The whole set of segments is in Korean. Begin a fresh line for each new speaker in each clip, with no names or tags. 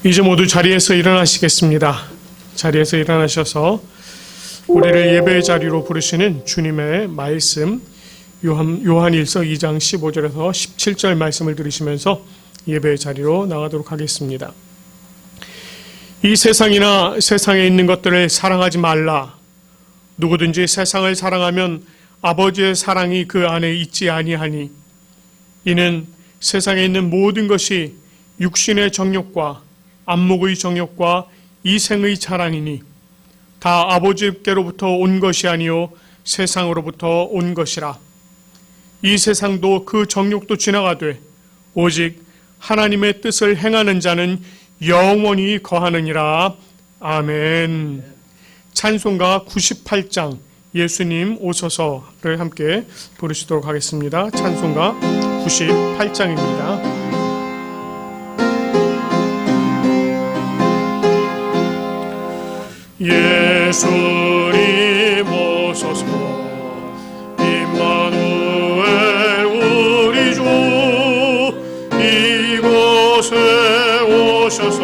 이제 모두 자리에서 일어나시겠습니다. 자리에서 일어나셔서 우리를 예배의 자리로 부르시는 주님의 말씀 요한일서 2장 15절에서 17절 말씀을 들으시면서 예배의 자리로 나가도록 하겠습니다. 이 세상이나 세상에 있는 것들을 사랑하지 말라. 누구든지 세상을 사랑하면 아버지의 사랑이 그 안에 있지 아니하니 이는 세상에 있는 모든 것이 육신의 정욕과 안목의 정욕과 이생의 자랑이니 다 아버지께로부터 온 것이 아니요 세상으로부터 온 것이라. 이 세상도 그 정욕도 지나가되 오직 하나님의 뜻을 행하는 자는 영원히 거하느니라. 아멘. 찬송가 98장 예수님 오소서를 함께 부르시도록 하겠습니다. 찬송가 98장입니다. 예수님 오소서 임마누엘 우리 주 이곳에 오셔서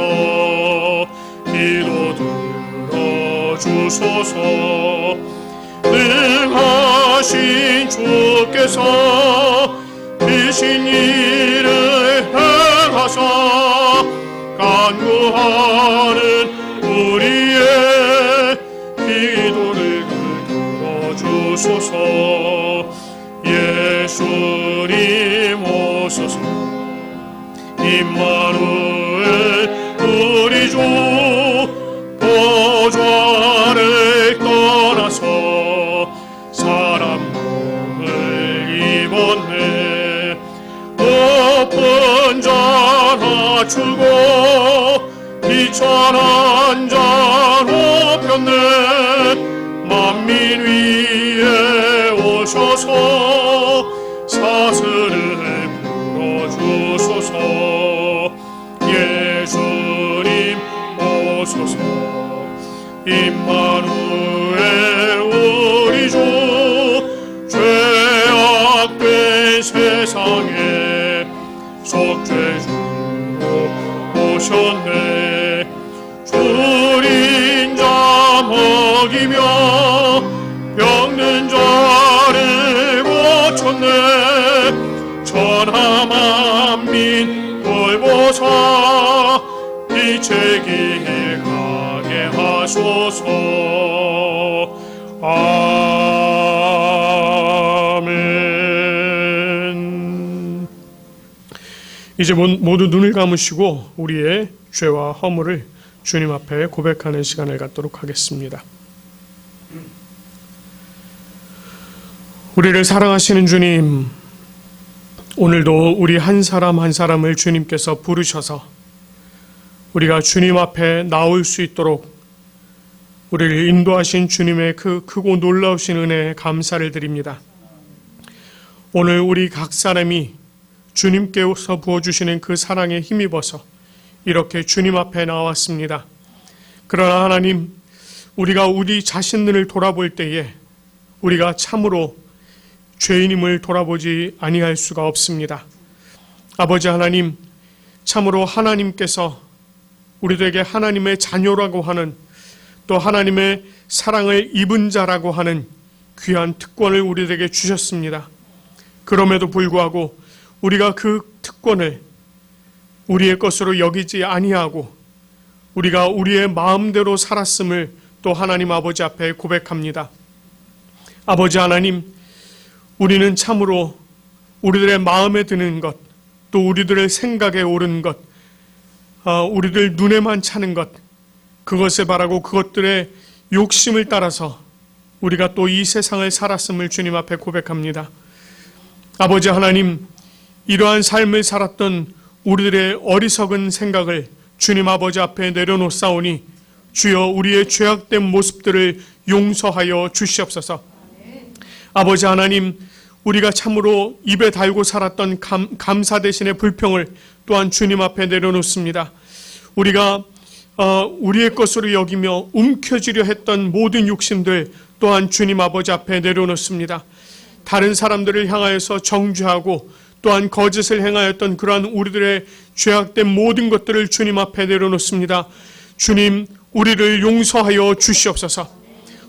기도 들어주소서. 능하신 주께서 이신 일을 행하사 간구하는 우리의 기도를 들어주소서. 예수님 오소서 임마누엘 우리 주 보좌를 떠나서 사람 몸을 입었네. 높은 잔 낮추고 비천한 잔 높였네. 만민 위에 오셔서 사슬을 풀어주소서. 예수님 오소서 임마누엘 우리 주 죄악된 세상에 속죄주로 오셨네. 줄인 자 먹이며 병든 자를 고쳤네. 천하 만민 돌보사 빛의 길 가게 하소서. 아멘. 이제 모두 눈을 감으시고 우리의 죄와 허물을 주님 앞에 고백하는 시간을 갖도록 하겠습니다. 우리를 사랑하시는 주님, 오늘도 우리 한 사람 한 사람을 주님께서 부르셔서 우리가 주님 앞에 나올 수 있도록 우리를 인도하신 주님의 그 크고 놀라우신 은혜에 감사를 드립니다. 오늘 우리 각 사람이 주님께서 부어주시는 그 사랑에 힘입어서 이렇게 주님 앞에 나왔습니다. 그러나 하나님, 우리가 우리 자신들을 돌아볼 때에 우리가 참으로 죄인임을 돌아보지 아니할 수가 없습니다. 아버지 하나님, 참으로 하나님께서 우리들에게 하나님의 자녀라고 하는, 또 하나님의 사랑을 입은 자라고 하는 귀한 특권을 우리들에게 주셨습니다. 그럼에도 불구하고 우리가 그 특권을 우리의 것으로 여기지 아니하고 우리가 우리의 마음대로 살았음을 또 하나님 아버지 앞에 고백합니다. 아버지 하나님, 우리는 참으로 우리들의 마음에 드는 것, 또 우리들의 생각에 오른 것, 우리들 눈에만 차는 것, 그것을 바라고 그것들의 욕심을 따라서 우리가 또 이 세상을 살았음을 주님 앞에 고백합니다. 아버지 하나님, 이러한 삶을 살았던 우리들의 어리석은 생각을 주님 아버지 앞에 내려놓사오니 주여 우리의 죄악된 모습들을 용서하여 주시옵소서. 아버지 하나님, 우리가 참으로 입에 달고 살았던 감사 대신의 불평을 또한 주님 앞에 내려놓습니다. 우리가 우리의 것으로 여기며 움켜쥐려 했던 모든 욕심들 또한 주님 아버지 앞에 내려놓습니다. 다른 사람들을 향하여서 정죄하고 또한 거짓을 행하였던 그러한 우리들의 죄악된 모든 것들을 주님 앞에 내려놓습니다. 주님, 우리를 용서하여 주시옵소서.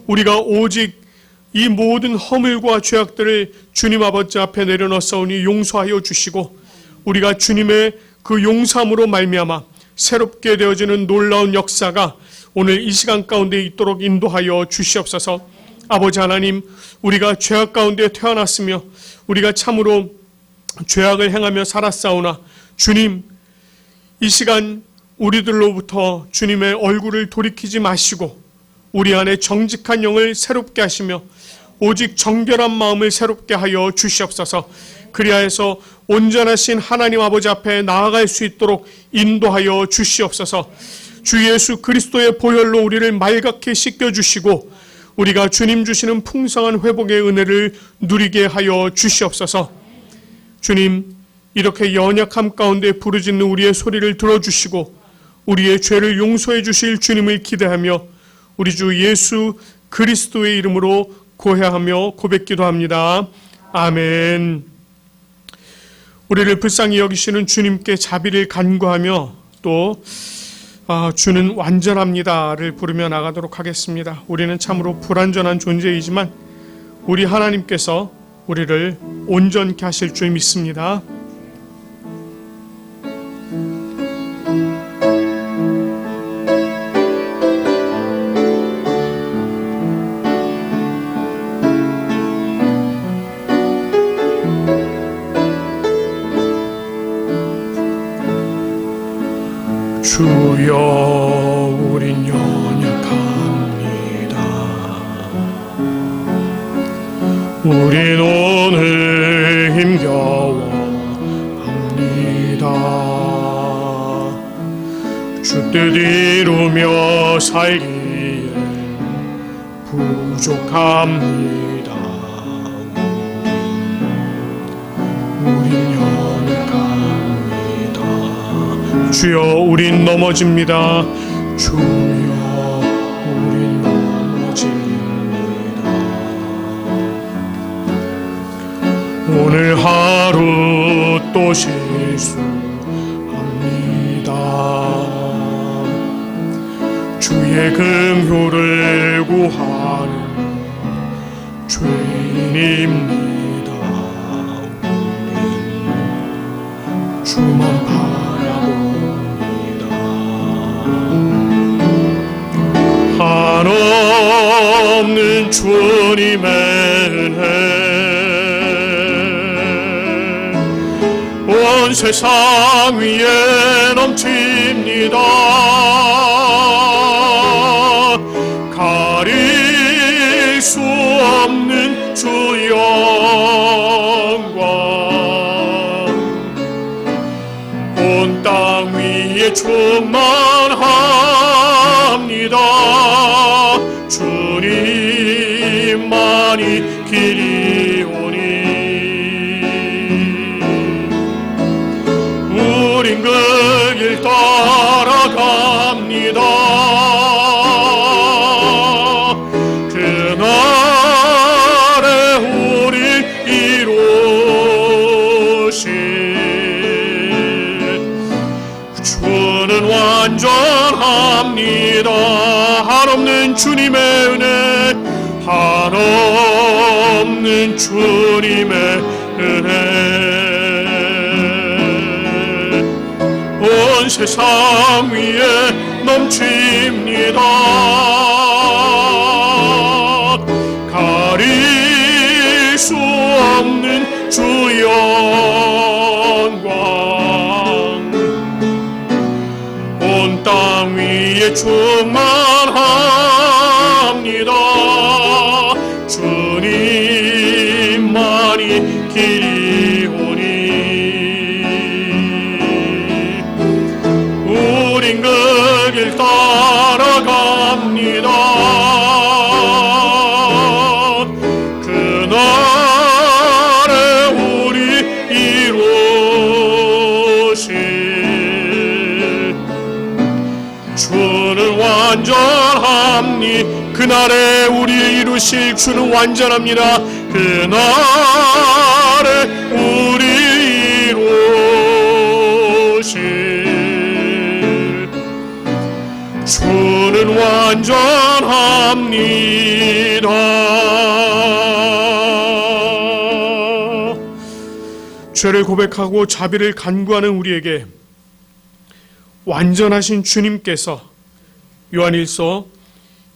우리가 오직 이 모든 허물과 죄악들을 주님 아버지 앞에 내려놓사오니 용서하여 주시고, 우리가 주님의 그 용서함으로 말미암아 새롭게 되어지는 놀라운 역사가 오늘 이 시간 가운데 있도록 인도하여 주시옵소서. 아버지 하나님, 우리가 죄악 가운데 태어났으며 우리가 참으로 죄악을 행하며 살았사오나, 주님, 이 시간 우리들로부터 주님의 얼굴을 돌이키지 마시고 우리 안에 정직한 영을 새롭게 하시며 오직 정결한 마음을 새롭게 하여 주시옵소서. 그리하여서 온전하신 하나님 아버지 앞에 나아갈 수 있도록 인도하여 주시옵소서. 주 예수 그리스도의 보혈로 우리를 말갛게 씻겨주시고 우리가 주님 주시는 풍성한 회복의 은혜를 누리게 하여 주시옵소서. 주님, 이렇게 연약함 가운데 부르짖는 우리의 소리를 들어주시고 우리의 죄를 용서해 주실 주님을 기대하며 우리 주 예수 그리스도의 이름으로 고해하며 고백기도 합니다. 아멘. 우리를 불쌍히 여기시는 주님께 자비를 간구하며 또 주는 완전합니다를 부르며 나가도록 하겠습니다. 우리는 참으로 불완전한 존재이지만 우리 하나님께서 우리를 온전케 하실 줄 믿습니다. 주여, 우린 연약합니다. 우린 오늘 힘겨워합니다. 주 뜻 이루며 살기에 부족합니다. 우린 연약합니다. 주여, 우린 넘어집니다. 주여, 우린 넘어집니다. 오늘 하루 또 실수합니다. 주의 긍휼을 구하는 죄인입니다. 주만 바라봅니다. 한없는 주님의 은혜 온 세상 위에 넘칩니다. 가릴 수 없는 주 영광 온 땅 위에 충만합니다. 주님만이 길이오니 우린 그 길 따라갑니다. 그날에 우릴 이루실 주는 완전합니다. 한없는 주님의 은혜, 한없는 주님의 은혜 온 세상 위에 넘칩니다. 가릴 수 없는 주 영광 온 땅 위에 충만합니다. 주님만이 길이오니 우린 그 길 따라갑니다. 그날에 우리 이루실 주는 완전합니. 그날에 우리 이루실 주는 완전합니다. 그날에 우리 우리는 완전합니다. 죄를 고백하고 자비를 간구하는 우리에게 완전하신 주님께서 요한일서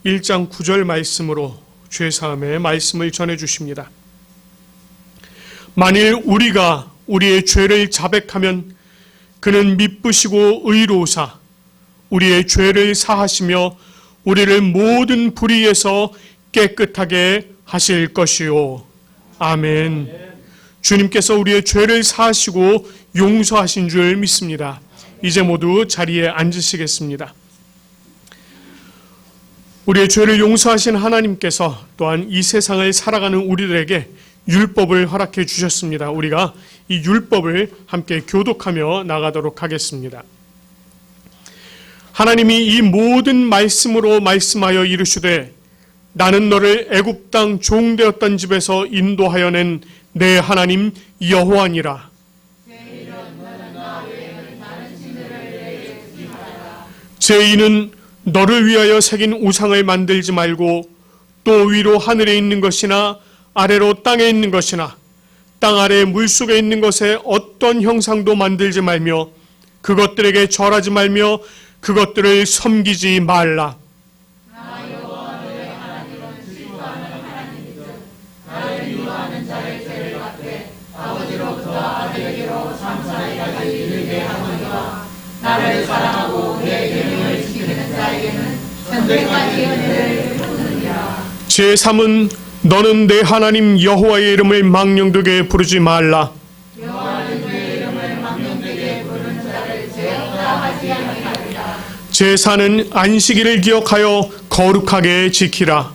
1장 9절 말씀으로 죄사함의 말씀을 전해주십니다. 만일 우리가 우리의 죄를 자백하면 그는 미쁘시고 의로우사 우리의 죄를 사하시며 우리를 모든 불의에서 깨끗하게 하실 것이요. 아멘. 주님께서 우리의 죄를 사하시고 용서하신 줄 믿습니다. 이제 모두 자리에 앉으시겠습니다. 우리의 죄를 용서하신 하나님께서 또한 이 세상을 살아가는 우리들에게 율법을 허락해 주셨습니다. 우리가 이 율법을 함께 교독하며 나가도록 하겠습니다. 하나님이 이 모든 말씀으로 말씀하여 이르시되 나는 너를 애굽 땅 종되었던 집에서 인도하여 낸 내 하나님 여호와니라. 제2는 너를 위하여 새긴 우상을 만들지 말고 또 위로 하늘에 있는 것이나 아래로 땅에 있는 것이나 땅 아래 물속에 있는 것에 어떤 형상도 만들지 말며 그것들에게 절하지 말며 그것들을 섬기지 말라.
나를 사랑하고 내 계명을 지키는 자에게는 현대까지 은혜를 베푸느니라.
제3은 너는 내 하나님 여호와의 이름을 망령되게 부르지 말라.
여호와는 내 이름을 망령되게 부르는 자를 죄 없다 하지 아니하리라.
제4는 안식일을 기억하여 거룩하게 지키라.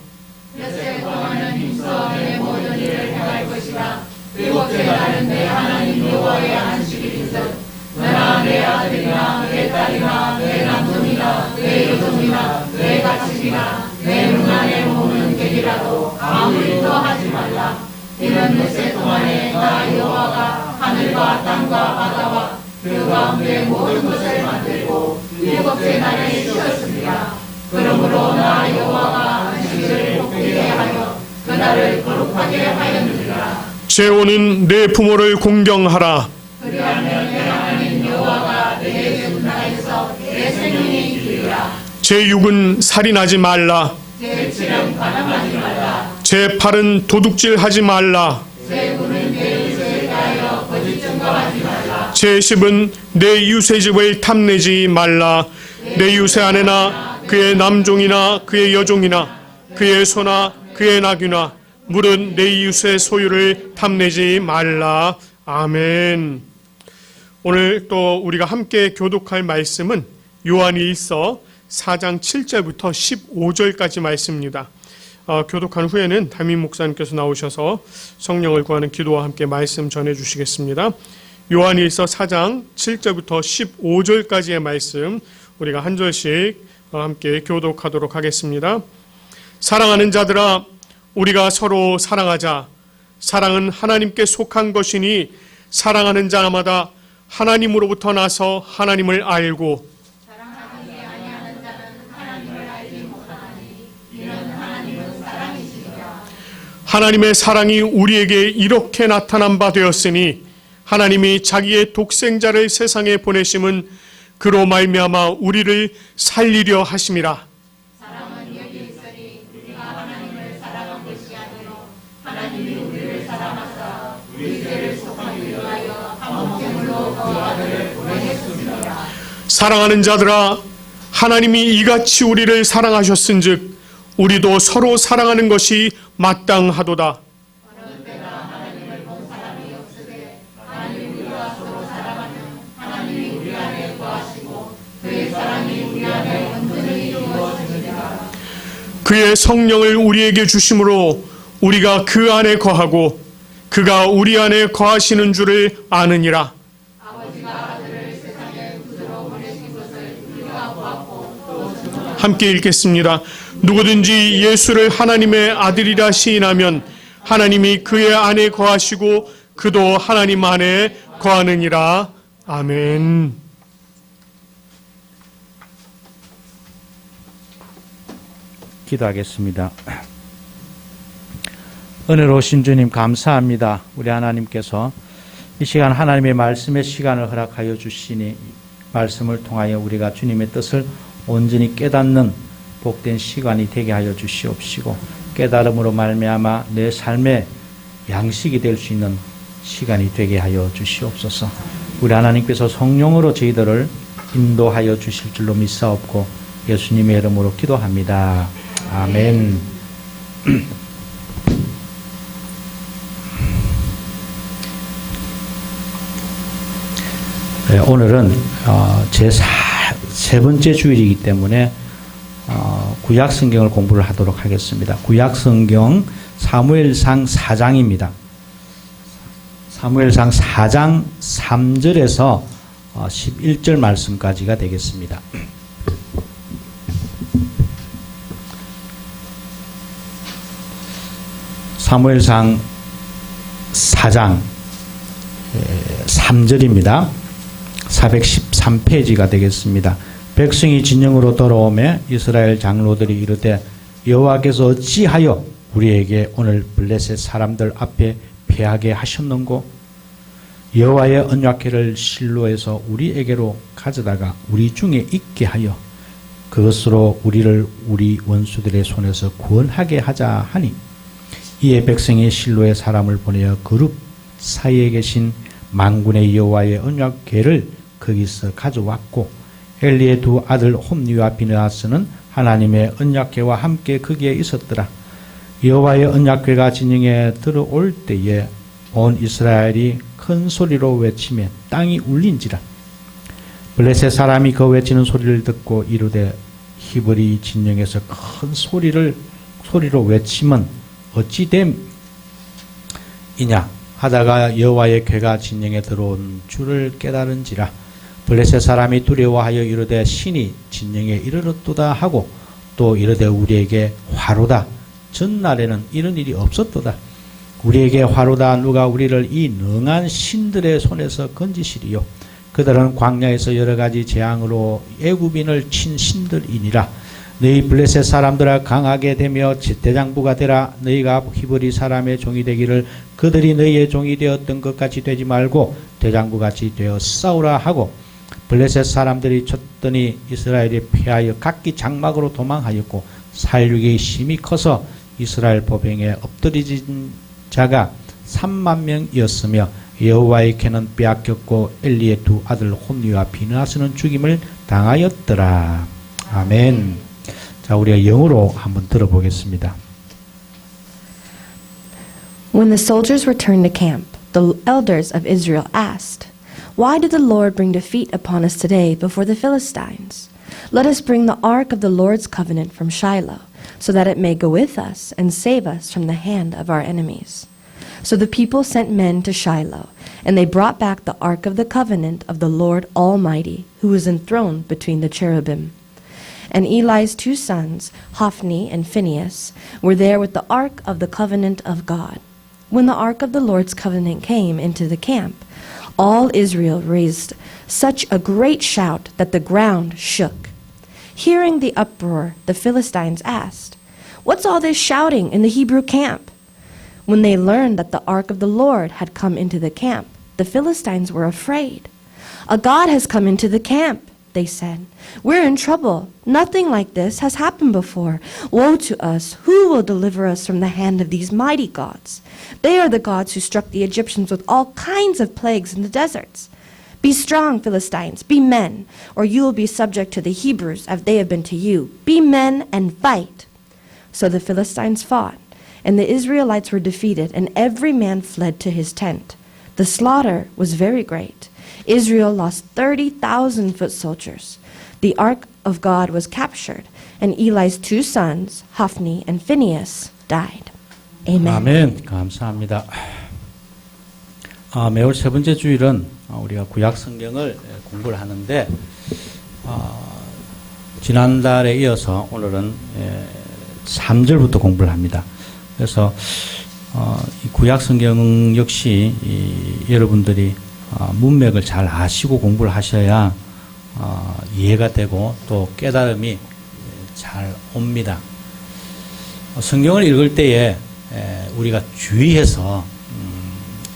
엿새 동안은 힘써 내 모든 일을 행할 것이라. 일곱째 날은 내 하나님 여호와의 안식일인즉 너나 내 아들이나 내 딸이나 내 남종이나 내 여종이나 내 가축이나 내 문 안에 모는 객이라도 아무 일도 하지 말라. 이는 엿새 동안에 나 여호와가 하늘과 땅과 바다와 그 가운데 모든 것을 만들고 일곱째 날에 쉬었습니다. 그러므로 나 여호와가 안식일을 복되게 하여 그날을 거룩하게 하였느니라.
제5는 내 부모를 공경하라.
그리하면 내 하나님 여호와가 내게 준 나라에서 내 생명이 있으리라.
제6은 살인하지 말라.
제7은 가늠하지 말라.
제8은 도둑질하지 말라.
제9는 내 이웃을 대하여 거짓 증거하지 말라.
제10은 내 이웃의 집을 탐내지 말라. 내 이웃의 아내나 그의 남종이나 그의 여종이나 그의 소나 그의 나귀나 물은 내 이웃의 소유를 탐내지 말라. 아멘. 오늘 또 우리가 함께 교독할 말씀은 요한일서 4장 7절부터 15절까지 말씀입니다. 교독한 후에는 담임 목사님께서 나오셔서 성령을 구하는 기도와 함께 말씀 전해주시겠습니다. 요한일서 4장 7절부터 15절까지의 말씀 우리가 한 절씩 함께 교독하도록 하겠습니다. 사랑하는 자들아 우리가 서로 사랑하자. 사랑은 하나님께 속한 것이니 사랑하는 자마다 하나님으로부터 나서 하나님을 알고
사랑하지 아니하는 자는 하나님을 알지 못하나니 이는 하나님은 사랑이시니라.
하나님의 사랑이 우리에게 이렇게 나타난 바 되었으니 하나님이 자기의 독생자를 세상에 보내심은 그로 말미암아 우리를 살리려 하심이라.
사랑은 여기 있으니 우리가 하나님을 사랑한 것이 아니요 하나님이 우리를 사랑하사 우리 죄를 속하기 위하여 한 목숨으로 그 아들을 보내셨습니다.
사랑하는 자들아 하나님이 이같이 우리를 사랑하셨은즉 우리도 서로 사랑하는 것이 마땅하도다.
어느 때나 하나님을 본 사람이 없으되 만일 우리가 서로 사랑하면 하나님이 우리 안에 거하시고 그의 사랑이 우리 안에 온전히 이루어지니라.
그의 성령을 우리에게 주심으로 우리가 그 안에 거하고 그가 우리 안에 거하시는 줄을 아느니라.
아버지가 아들을 세상에 구주로 보내신 것을 우리가 보았고 또
함께 읽겠습니다. 누구든지 예수를 하나님의 아들이라 시인하면 하나님이 그의 안에 거하시고 그도 하나님 안에 거하느니라. 아멘.
기도하겠습니다. 은혜로우신 주님 감사합니다. 우리 하나님께서 이 시간 하나님의 말씀의 시간을 허락하여 주시니 말씀을 통하여 우리가 주님의 뜻을 온전히 깨닫는 복된 시간이 되게 하여 주시옵시고 깨달음으로 말미암아 내 삶의 양식이 될 수 있는 시간이 되게 하여 주시옵소서. 우리 하나님께서 성령으로 저희들을 인도하여 주실 줄로 믿사옵고 예수님의 이름으로 기도합니다. 아멘. 네, 오늘은 세 번째 주일이기 때문에 구약 성경을 공부를 하도록 하겠습니다. 구약 성경 사무엘상 4장입니다. 사무엘상 4장 3절에서 11절 말씀까지가 되겠습니다. 사무엘상 4장 3절입니다. 413페이지가 되겠습니다. 백성이 진영으로 돌아오매 이스라엘 장로들이 이르되 여호와께서 어찌하여 우리에게 오늘 블레셋 사람들 앞에 패하게 하셨는고 여호와의 언약궤를 실로에서 우리에게로 가져다가 우리 중에 있게 하여 그것으로 우리를 우리 원수들의 손에서 구원하게 하자 하니 이에 백성이 실로의 사람을 보내어 그룹 사이에 계신 만군의 여호와의 언약궤를 거기서 가져왔고 엘리의 두 아들 홈니와 비느하스는 하나님의 언약궤와 함께 거기에 있었더라. 여호와의 언약궤가 진영에 들어올 때에 온 이스라엘이 큰 소리로 외치며 땅이 울린지라. 블레셋 사람이 그 외치는 소리를 듣고 이르되 히브리 진영에서 큰 소리로 외치면 어찌 됨이냐 하다가 여호와의 궤가 진영에 들어온 줄을 깨달은지라. 블레셋 사람이 두려워하여 이르되 신이 진영에 이르렀도다 하고 또 이르되 우리에게 화로다. 전날에는 이런 일이 없었도다. 우리에게 화로다. 누가 우리를 이 능한 신들의 손에서 건지시리요. 그들은 광야에서 여러 가지 재앙으로 애굽인을 친 신들이니라. 너희 블레셋 사람들아 강하게 되며 대장부가 되라. 너희가 히브리 사람의 종이 되기를 그들이 너희의 종이 되었던 것 같이 되지 말고 대장부같이 되어 싸우라 하고 블레셋 사람들이 쳤더니 이스라엘이 패하여 각기 장막으로 도망하였고 살육이 심히 커서 이스라엘 보병에 엎드려진 자가 3만 명이었으며 여호와의 궤는 빼앗겼고 엘리의 두 아들 홈니와 비느하스는 죽임을 당하였더라. 아멘. 자, 우리가 영어로 한번 들어보겠습니다.
When the soldiers returned to camp, the elders of Israel asked, "Why did the Lord bring defeat upon us today before the Philistines? Let us bring the ark of the Lord's covenant from Shiloh, so that it may go with us and save us from the hand of our enemies." So the people sent men to Shiloh, and they brought back the ark of the covenant of the Lord Almighty, who was enthroned between the cherubim. And Eli's two sons, Hophni and Phinehas, were there with the ark of the covenant of God. When the ark of the Lord's covenant came into the camp, all Israel raised such a great shout that the ground shook. Hearing the uproar, the Philistines asked, "What's all this shouting in the Hebrew camp?" When they learned that the ark of the Lord had come into the camp, the Philistines were afraid. "A god has come into the camp," they said. "We're in trouble. Nothing like this has happened before. Woe to us! Who will deliver us from the hand of these mighty gods? They are the gods who struck the Egyptians with all kinds of plagues in the deserts. Be strong, Philistines, be men, or you will be subject to the Hebrews as they have been to you. Be men and fight." So the Philistines fought, and the Israelites were defeated, and every man fled to his tent. The slaughter was very great. Israel lost 30,000 foot soldiers. The ark of God was captured, and Eli's two sons, Hophni and Phinehas, died. Amen.
아멘. 감사합니다. 매월 세 번째 주일은 우리가 구약 성경을 공부를 하는데 지난달에 이어서 오늘은 3절부터 공부를 합니다. 그래서 이 구약 성경 역시 여러분들이 문맥을 잘 아시고 공부를 하셔야 이해가 되고 또 깨달음이 잘 옵니다. 성경을 읽을 때에 우리가 주의해서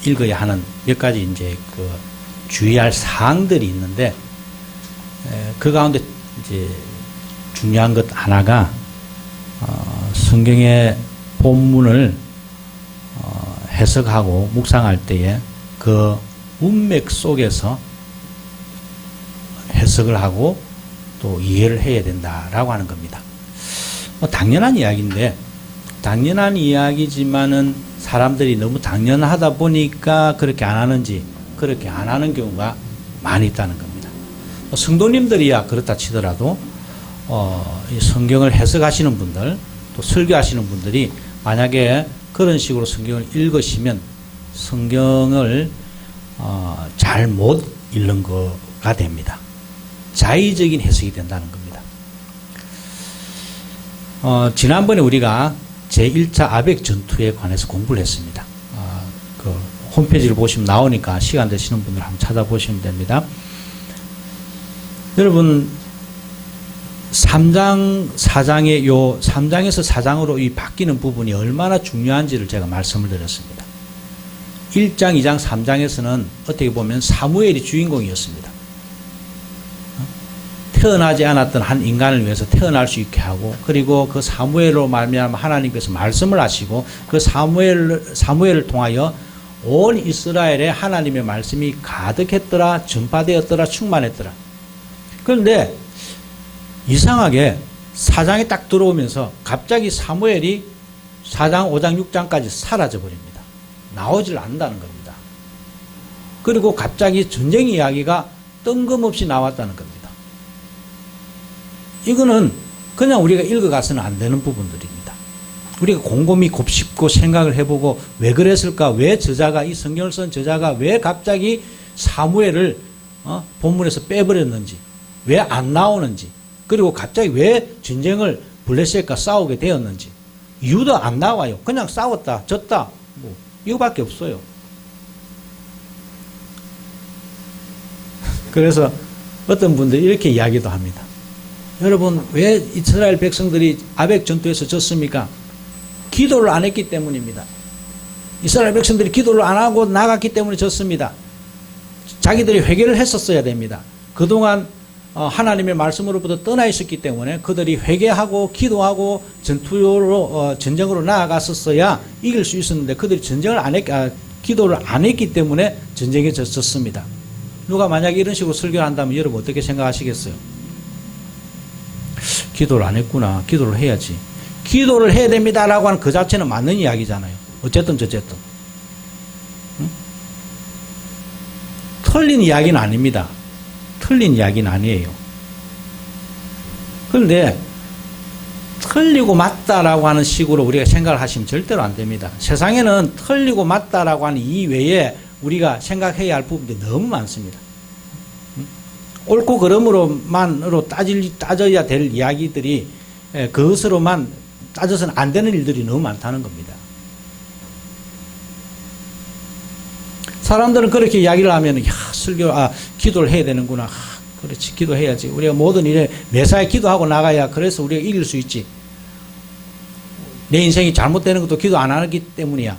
읽어야 하는 몇 가지 이제 그 주의할 사항들이 있는데 그 가운데 이제 중요한 것 하나가 성경의 본문을 해석하고 묵상할 때에 그 문맥 속에서 해석을 하고 또 이해를 해야 된다라고 하는 겁니다. 당연한 이야기인데 당연한 이야기지만은 사람들이 너무 당연하다 보니까 그렇게 안 하는지 그렇게 안 하는 경우가 많이 있다는 겁니다. 성도님들이야 그렇다 치더라도 이 성경을 해석하시는 분들 또 설교하시는 분들이 만약에 그런 식으로 성경을 읽으시면 성경을 잘 못 읽는 거가 됩니다. 자의적인 해석이 된다는 겁니다. 지난번에 우리가 제1차 아벡 전투에 관해서 공부를 했습니다. 그 홈페이지를 보시면 나오니까 시간 되시는 분들 한번 찾아보시면 됩니다. 여러분 3장, 4장의 요 3장에서 4장으로 이 바뀌는 부분이 얼마나 중요한지를 제가 말씀을 드렸습니다. 1장, 2장, 3장에서는 어떻게 보면 사무엘이 주인공이었습니다. 태어나지 않았던 한 인간을 위해서 태어날 수 있게 하고 그리고 그 사무엘로 말미암아 하나님께서 말씀을 하시고 그 사무엘을 통하여 온 이스라엘에 하나님의 말씀이 가득했더라, 전파되었더라, 충만했더라. 그런데 이상하게 4장에 딱 들어오면서 갑자기 사무엘이 4장, 5장, 6장까지 사라져 버립니다. 나오질 않는다는 겁니다. 그리고 갑자기 전쟁 이야기가 뜬금없이 나왔다는 겁니다. 이거는 그냥 우리가 읽어가서는 안 되는 부분들입니다. 우리가 곰곰이 곱씹고 생각을 해보고 왜 그랬을까? 왜 저자가 이 성경을 쓴 저자가 왜 갑자기 사무엘을 본문에서 빼버렸는지 왜 안 나오는지 그리고 갑자기 왜 전쟁을 블레셋과 싸우게 되었는지 이유도 안 나와요. 그냥 싸웠다 졌다 뭐 이거밖에 없어요. 그래서 어떤 분들이 이렇게 이야기도 합니다. 여러분 왜 이스라엘 백성들이 아벡 전투에서 졌습니까? 기도를 안 했기 때문입니다. 이스라엘 백성들이 기도를 안 하고 나갔기 때문에 졌습니다. 자기들이 회개를 했었어야 됩니다. 그동안 하나님의 말씀으로부터 떠나 있었기 때문에 그들이 회개하고 기도하고 전쟁으로 나아갔었어야 이길 수 있었는데 그들이 기도를 안 했기 때문에 전쟁에 졌습니다. 누가 만약에 이런 식으로 설교를 한다면 여러분 어떻게 생각하시겠어요? 기도를 안 했구나. 기도를 해야지. 기도를 해야 됩니다라고 하는 그 자체는 맞는 이야기잖아요. 어쨌든 저쨌든. 응? 틀린 이야기는 아닙니다. 틀린 이야기는 아니에요. 그런데 틀리고 맞다라고 하는 식으로 우리가 생각을 하시면 절대로 안 됩니다. 세상에는 틀리고 맞다라고 하는 이외에 우리가 생각해야 할 부분들이 너무 많습니다. 옳고 그름으로만으로 따져야 될 이야기들이 그것으로만 따져서는 안 되는 일들이 너무 많다는 겁니다. 사람들은 그렇게 이야기를 하면 기도를 해야 되는구나. 그렇지, 기도해야지. 우리가 모든 일에 매사에 기도하고 나가야 그래서 우리가 이길 수 있지. 내 인생이 잘못되는 것도 기도 안 하기 때문이야.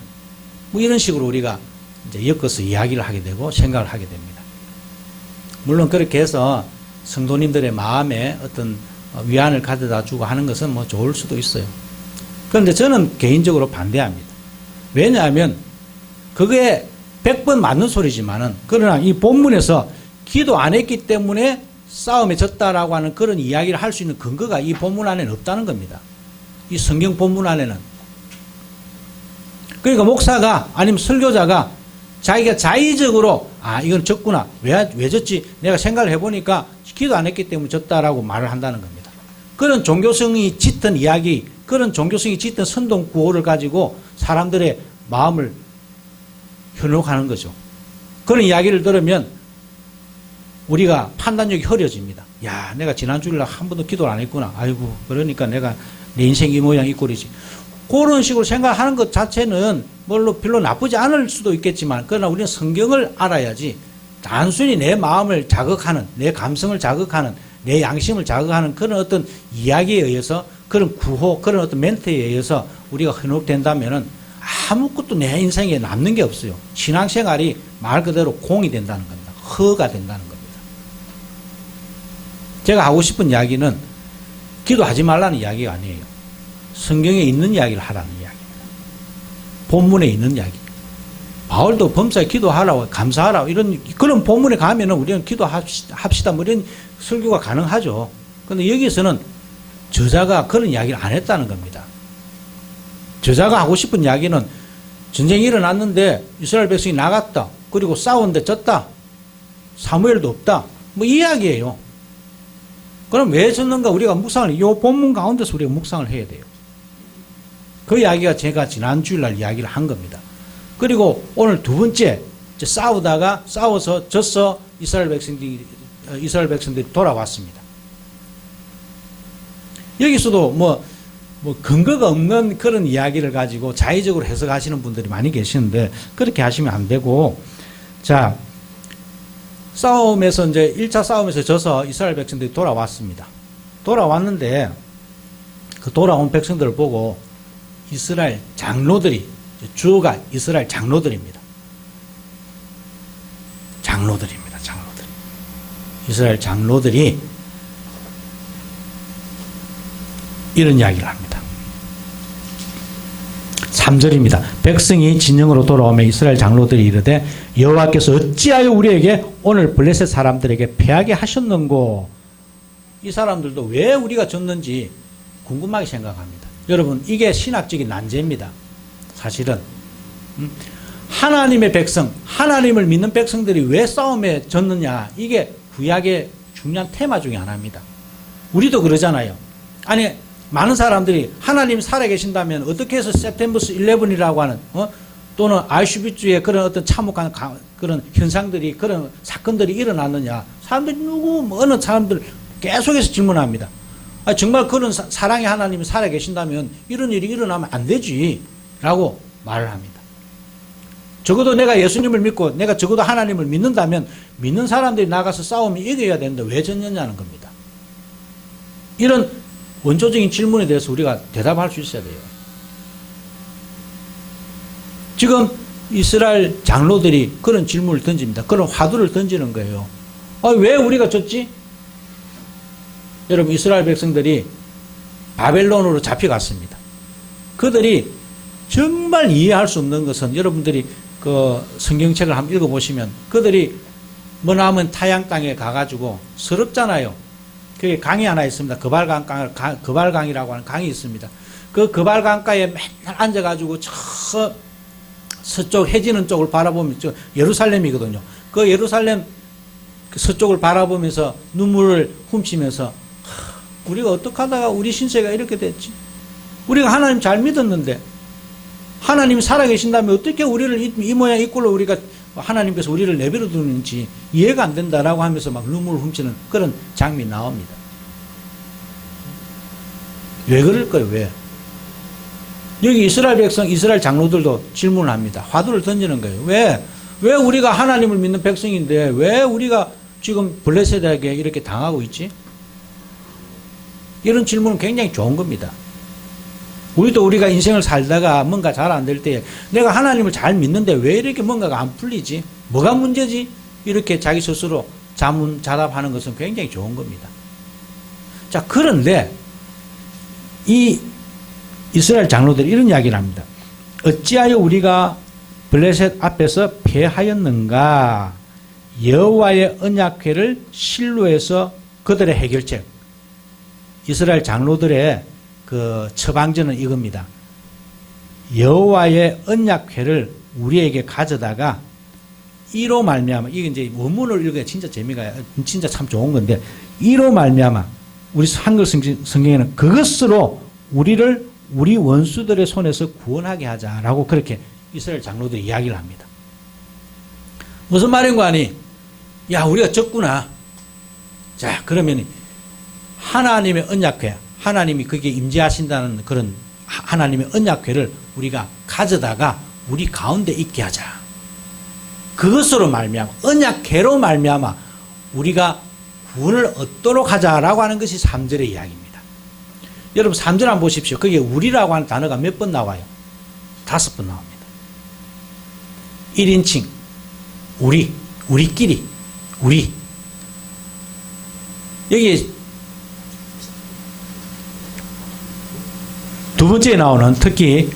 뭐 이런 식으로 우리가 이제 엮어서 이야기를 하게 되고 생각을 하게 됩니다. 물론 그렇게 해서 성도님들의 마음에 어떤 위안을 가져다 주고 하는 것은 뭐 좋을 수도 있어요. 그런데 저는 개인적으로 반대합니다. 왜냐하면 그게 100번 맞는 소리지만은 그러나 이 본문에서 기도 안 했기 때문에 싸움에 졌다라고 하는 그런 이야기를 할 수 있는 근거가 이 본문 안에는 없다는 겁니다. 이 성경 본문 안에는. 그러니까 목사가 아니면 설교자가 자기가 자의적으로 이건 졌구나. 왜 졌지? 내가 생각을 해보니까 기도 안 했기 때문에 졌다라고 말을 한다는 겁니다. 그런 종교성이 짙은 이야기, 그런 종교성이 짙은 선동 구호를 가지고 사람들의 마음을 현혹하는 거죠. 그런 이야기를 들으면 우리가 판단력이 흐려집니다. 야, 내가 지난 주일날 한 번도 기도를 안 했구나. 아이고, 그러니까 내가 내 인생 이 모양 이 꼴이지. 그런 식으로 생각하는 것 자체는 별로 나쁘지 않을 수도 있겠지만 그러나 우리는 성경을 알아야지 단순히 내 마음을 자극하는 내 감성을 자극하는 내 양심을 자극하는 그런 어떤 이야기에 의해서 그런 구호, 그런 어떤 멘트에 의해서 우리가 현혹된다면은 아무것도 내 인생에 남는 게 없어요. 신앙생활이 말 그대로 공이 된다는 겁니다. 허가 된다는 겁니다. 제가 하고 싶은 이야기는 기도하지 말라는 이야기가 아니에요. 성경에 있는 이야기를 하라는 이야기입니다. 본문에 있는 이야기. 바울도 범사에 기도하라고, 감사하라고, 그런 본문에 가면은 우리는 기도합시다. 뭐 이런 설교가 가능하죠. 근데 여기서는 저자가 그런 이야기를 안 했다는 겁니다. 저자가 하고 싶은 이야기는 전쟁이 일어났는데 이스라엘 백성이 나갔다. 그리고 싸우는데 졌다. 사무엘도 없다. 뭐 이 이야기예요. 그럼 왜 졌는가 우리가 묵상을, 이 본문 가운데서 우리가 묵상을 해야 돼요. 그 이야기가 제가 지난 주일날 이야기를 한 겁니다. 그리고 오늘 두 번째, 싸워서 져서 이스라엘 백성들이 돌아왔습니다. 여기서도 뭐 근거가 없는 그런 이야기를 가지고 자의적으로 해석하시는 분들이 많이 계시는데 그렇게 하시면 안 되고, 자, 싸움에서 이제 1차 싸움에서 져서 이스라엘 백성들이 돌아왔습니다. 돌아왔는데 그 돌아온 백성들을 보고 이스라엘 장로들이, 주가 이스라엘 장로들입니다. 장로들입니다. 장로들. 이스라엘 장로들이 이런 이야기를 합니다. 3절입니다. 백성이 진영으로 돌아오며 이스라엘 장로들이 이르되 여호와께서 어찌하여 우리에게 오늘 블레셋 사람들에게 패하게 하셨는고. 이 사람들도 왜 우리가 졌는지 궁금하게 생각합니다. 여러분, 이게 신학적인 난제입니다. 사실은 하나님의 백성, 하나님을 믿는 백성들이 왜 싸움에 졌느냐, 이게 구약의 중요한 테마 중에 하나입니다. 우리도 그러잖아요. 아니, 많은 사람들이 하나님 살아계신다면 어떻게 해서 September 11이라고 하는 또는 아우슈비츠의 그런 어떤 참혹한 그런 현상들이, 그런 사건들이 일어났느냐, 사람들이 어느 사람들 계속해서 질문합니다. 아니, 정말 그런 사랑의 하나님이 살아계신다면 이런 일이 일어나면 안 되지 라고 말을 합니다. 적어도 내가 예수님을 믿고 내가 적어도 하나님을 믿는다면 믿는 사람들이 나가서 싸우면 이겨야 되는데 왜 졌느냐는 겁니다. 이런 원초적인 질문에 대해서 우리가 대답할 수 있어야 돼요. 지금 이스라엘 장로들이 그런 질문을 던집니다. 그런 화두를 던지는 거예요. 왜 우리가 졌지? 여러분, 이스라엘 백성들이 바벨론으로 잡혀갔습니다. 그들이 정말 이해할 수 없는 것은, 여러분들이 그 성경책을 한번 읽어보시면 그들이 머나먼 타양 땅에 가가지고 서럽잖아요. 거기 강이 하나 있습니다. 거발강이라고 하는 강이 있습니다. 그 거발강가에 맨날 앉아가지고 저 서쪽 해지는 쪽을 바라보면 예루살렘이거든요. 그 예루살렘 서쪽을 바라보면서 눈물을 훔치면서 우리가 어떻게 하다가 우리 신세가 이렇게 됐지? 우리가 하나님 잘 믿었는데 하나님이 살아계신다면 어떻게 우리를 이 모양 이 꼴로 우리가 하나님께서 우리를 내버려 두는지 이해가 안 된다라고 하면서 막 눈물을 훔치는 그런 장면이 나옵니다. 왜 그럴까요? 왜? 여기 이스라엘 백성, 이스라엘 장로들도 질문을 합니다. 화두를 던지는 거예요. 왜 우리가 하나님을 믿는 백성인데 왜 우리가 지금 블레셋에게 이렇게 당하고 있지? 이런 질문은 굉장히 좋은 겁니다. 우리가 인생을 살다가 뭔가 잘 안 될 때 내가 하나님을 잘 믿는데 왜 이렇게 뭔가가 안 풀리지? 뭐가 문제지? 이렇게 자기 스스로 자답하는 것은 굉장히 좋은 겁니다. 자, 그런데 이 이스라엘 장로들이 이런 이야기를 합니다. 어찌하여 우리가 블레셋 앞에서 패하였는가? 여호와의 언약궤를 실로에서 그들의 해결책. 이스라엘 장로들의 그 처방전은 이겁니다. 여호와의 언약궤를 우리에게 가져다가 이로 말미암아, 이게 이제 원문을 읽어야 진짜 재미가, 진짜 참 좋은 건데, 이로 말미암아 우리 한글 성경에는 그것으로 우리를 우리 원수들의 손에서 구원하게 하자라고 그렇게 이스라엘 장로들이 이야기를 합니다. 무슨 말인 거 아니? 야, 우리가 졌구나. 자, 그러면 하나님의 언약궤, 하나님이 거기에 임재하신다는 그런 하나님의 언약궤를 우리가 가져다가 우리 가운데 있게 하자. 그것으로 말미암아, 언약궤로 말미암아 우리가 구원을 얻도록 하자라고 하는 것이 3절의 이야기입니다. 여러분 3절 한번 보십시오. 거기에 우리라고 하는 단어가 몇 번 나와요? 5번 나옵니다. 1인칭, 우리, 우리끼리, 우리. 여기 두 번째에 나오는 특히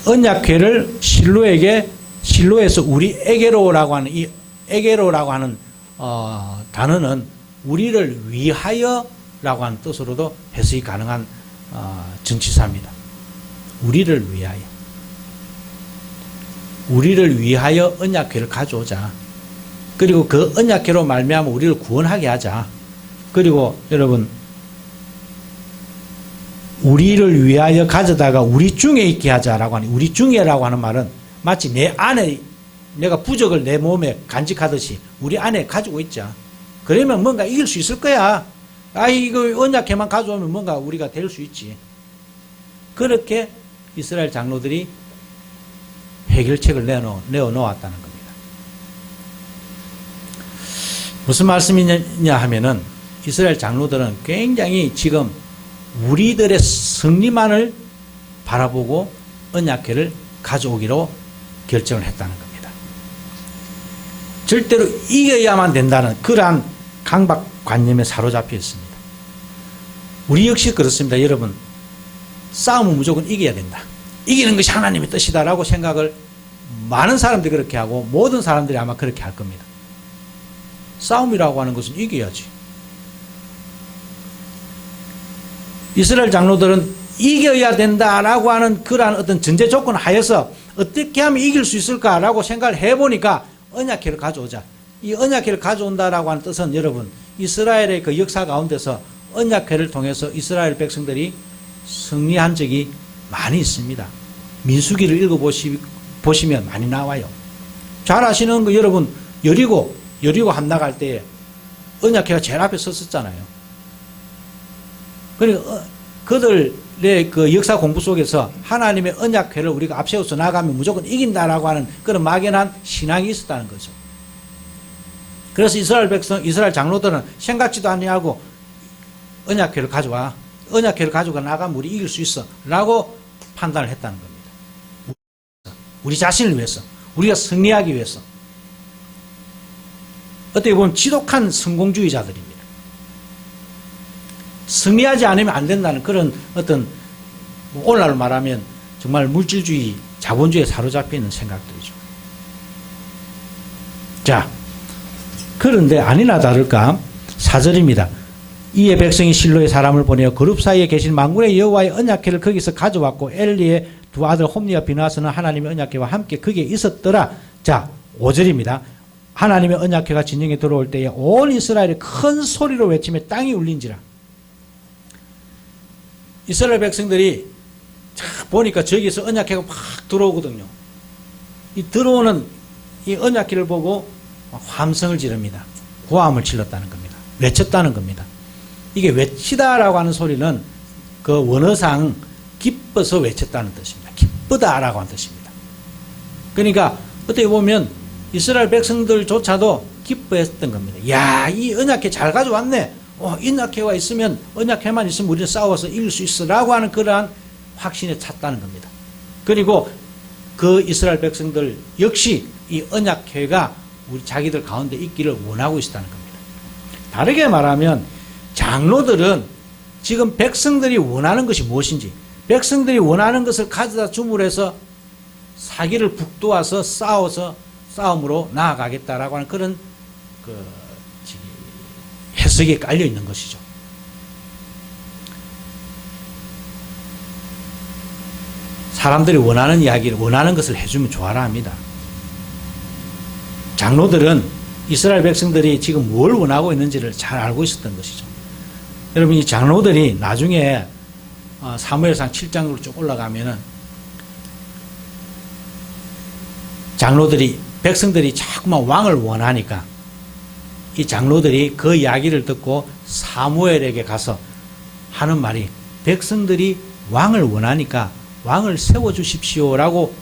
언약궤를 실로에서 우리에게로라고 하는 이 에게로라고 하는 단어는 우리를 위하여라고 하는 뜻으로도 해석이 가능한 전치사입니다. 우리를 위하여. 우리를 위하여 언약궤를 가져오자. 그리고 그 언약궤로 말미암아 우리를 구원하게 하자. 그리고 여러분 우리를 위하여 가져다가 우리 중에 있게 하자라고 하는 우리 중에라고 하는 말은 마치 내 안에 내가 부적을 내 몸에 간직하듯이 우리 안에 가지고 있자. 그러면 뭔가 이길 수 있을 거야. 이거 언약궤만 가져오면 뭔가 우리가 될 수 있지. 그렇게 이스라엘 장로들이 해결책을 내어놓았다는 겁니다. 무슨 말씀이냐 하면은 이스라엘 장로들은 굉장히 지금 우리들의 승리만을 바라보고 언약궤를 가져오기로 결정을 했다는 겁니다. 절대로 이겨야만 된다는 그러한 강박관념에 사로잡혀 있습니다. 우리 역시 그렇습니다. 여러분, 싸움은 무조건 이겨야 된다. 이기는 것이 하나님의 뜻이다라고 생각을 많은 사람들이 그렇게 하고 모든 사람들이 아마 그렇게 할 겁니다. 싸움이라고 하는 것은 이겨야지. 이스라엘 장로들은 이겨야 된다라고 하는 그러한 어떤 전제 조건 하에서 어떻게 하면 이길 수 있을까라고 생각을 해보니까 언약궤를 가져오자. 이 언약궤를 가져온다라고 하는 뜻은 여러분 이스라엘의 그 역사 가운데서 언약궤를 통해서 이스라엘 백성들이 승리한 적이 많이 있습니다. 민수기를 읽어보시면 많이 나와요. 잘 아시는 거 여러분 여리고 함락할 때에 언약궤가 제일 앞에 섰었잖아요. 그러니까 그들의 그 역사 공부 속에서 하나님의 언약궤를 우리가 앞세워서 나가면 무조건 이긴다라고 하는 그런 막연한 신앙이 있었다는 거죠. 그래서 이스라엘 장로들은 생각지도 아니하고 언약궤를 가져와. 언약궤를 가지고 나가면 우리 이길 수 있어. 라고 판단을 했다는 겁니다. 우리 자신을 위해서. 우리가 승리하기 위해서. 어떻게 보면 지독한 성공주의자들입니다. 승리하지 않으면 안 된다는 그런 어떤 오늘날로 말하면 정말 물질주의, 자본주의에 사로잡혀 있는 생각들이죠. 자, 그런데 아니나 다를까 4절입니다. 이에 백성이 실로의 사람을 보내어 그룹 사이에 계신 만군의 여호와의 언약궤를 거기서 가져왔고 엘리의 두 아들 홈리와 비나스는 하나님의 언약궤와 함께 거기에 있었더라. 자, 5절입니다. 하나님의 언약궤가 진영에 들어올 때에 온 이스라엘이 큰 소리로 외치며 땅이 울린지라. 이스라엘 백성들이 보니까 저기서 언약궤가 막 들어오거든요. 이 들어오는 이 언약궤를 보고 함성을 지릅니다. 고함을 질렀다는 겁니다. 외쳤다는 겁니다. 이게 외치다라고 하는 소리는 그 원어상 기뻐서 외쳤다는 뜻입니다. 기쁘다라고 하는 뜻입니다. 그러니까 어떻게 보면 이스라엘 백성들조차도 기뻐했던 겁니다. 야, 이 언약궤 잘 가져왔네. 이 언약궤가 있으면 언약궤만 있으면 우리는 싸워서 이길 수 있어라고 하는 그러한 확신에 찼다는 겁니다. 그리고 그 이스라엘 백성들 역시 이 언약궤가 우리 자기들 가운데 있기를 원하고 있었다는 겁니다. 다르게 말하면 장로들은 지금 백성들이 원하는 것이 무엇인지 백성들이 원하는 것을 가져다 줌으로 해서 사기를 북돋아서 싸움으로 나아가겠다라고 하는 그런 해석에 깔려 있는 것이죠. 사람들이 원하는 이야기를 원하는 것을 해주면 좋아라 합니다. 장로들은 이스라엘 백성들이 지금 뭘 원하고 있는지를 잘 알고 있었던 것이죠. 여러분 이 장로들이 나중에 사무엘상 7장으로 쭉 올라가면은 장로들이 백성들이 자꾸만 왕을 원하니까 이 장로들이 그 이야기를 듣고 사무엘에게 가서 하는 말이 백성들이 왕을 원하니까 왕을 세워주십시오라고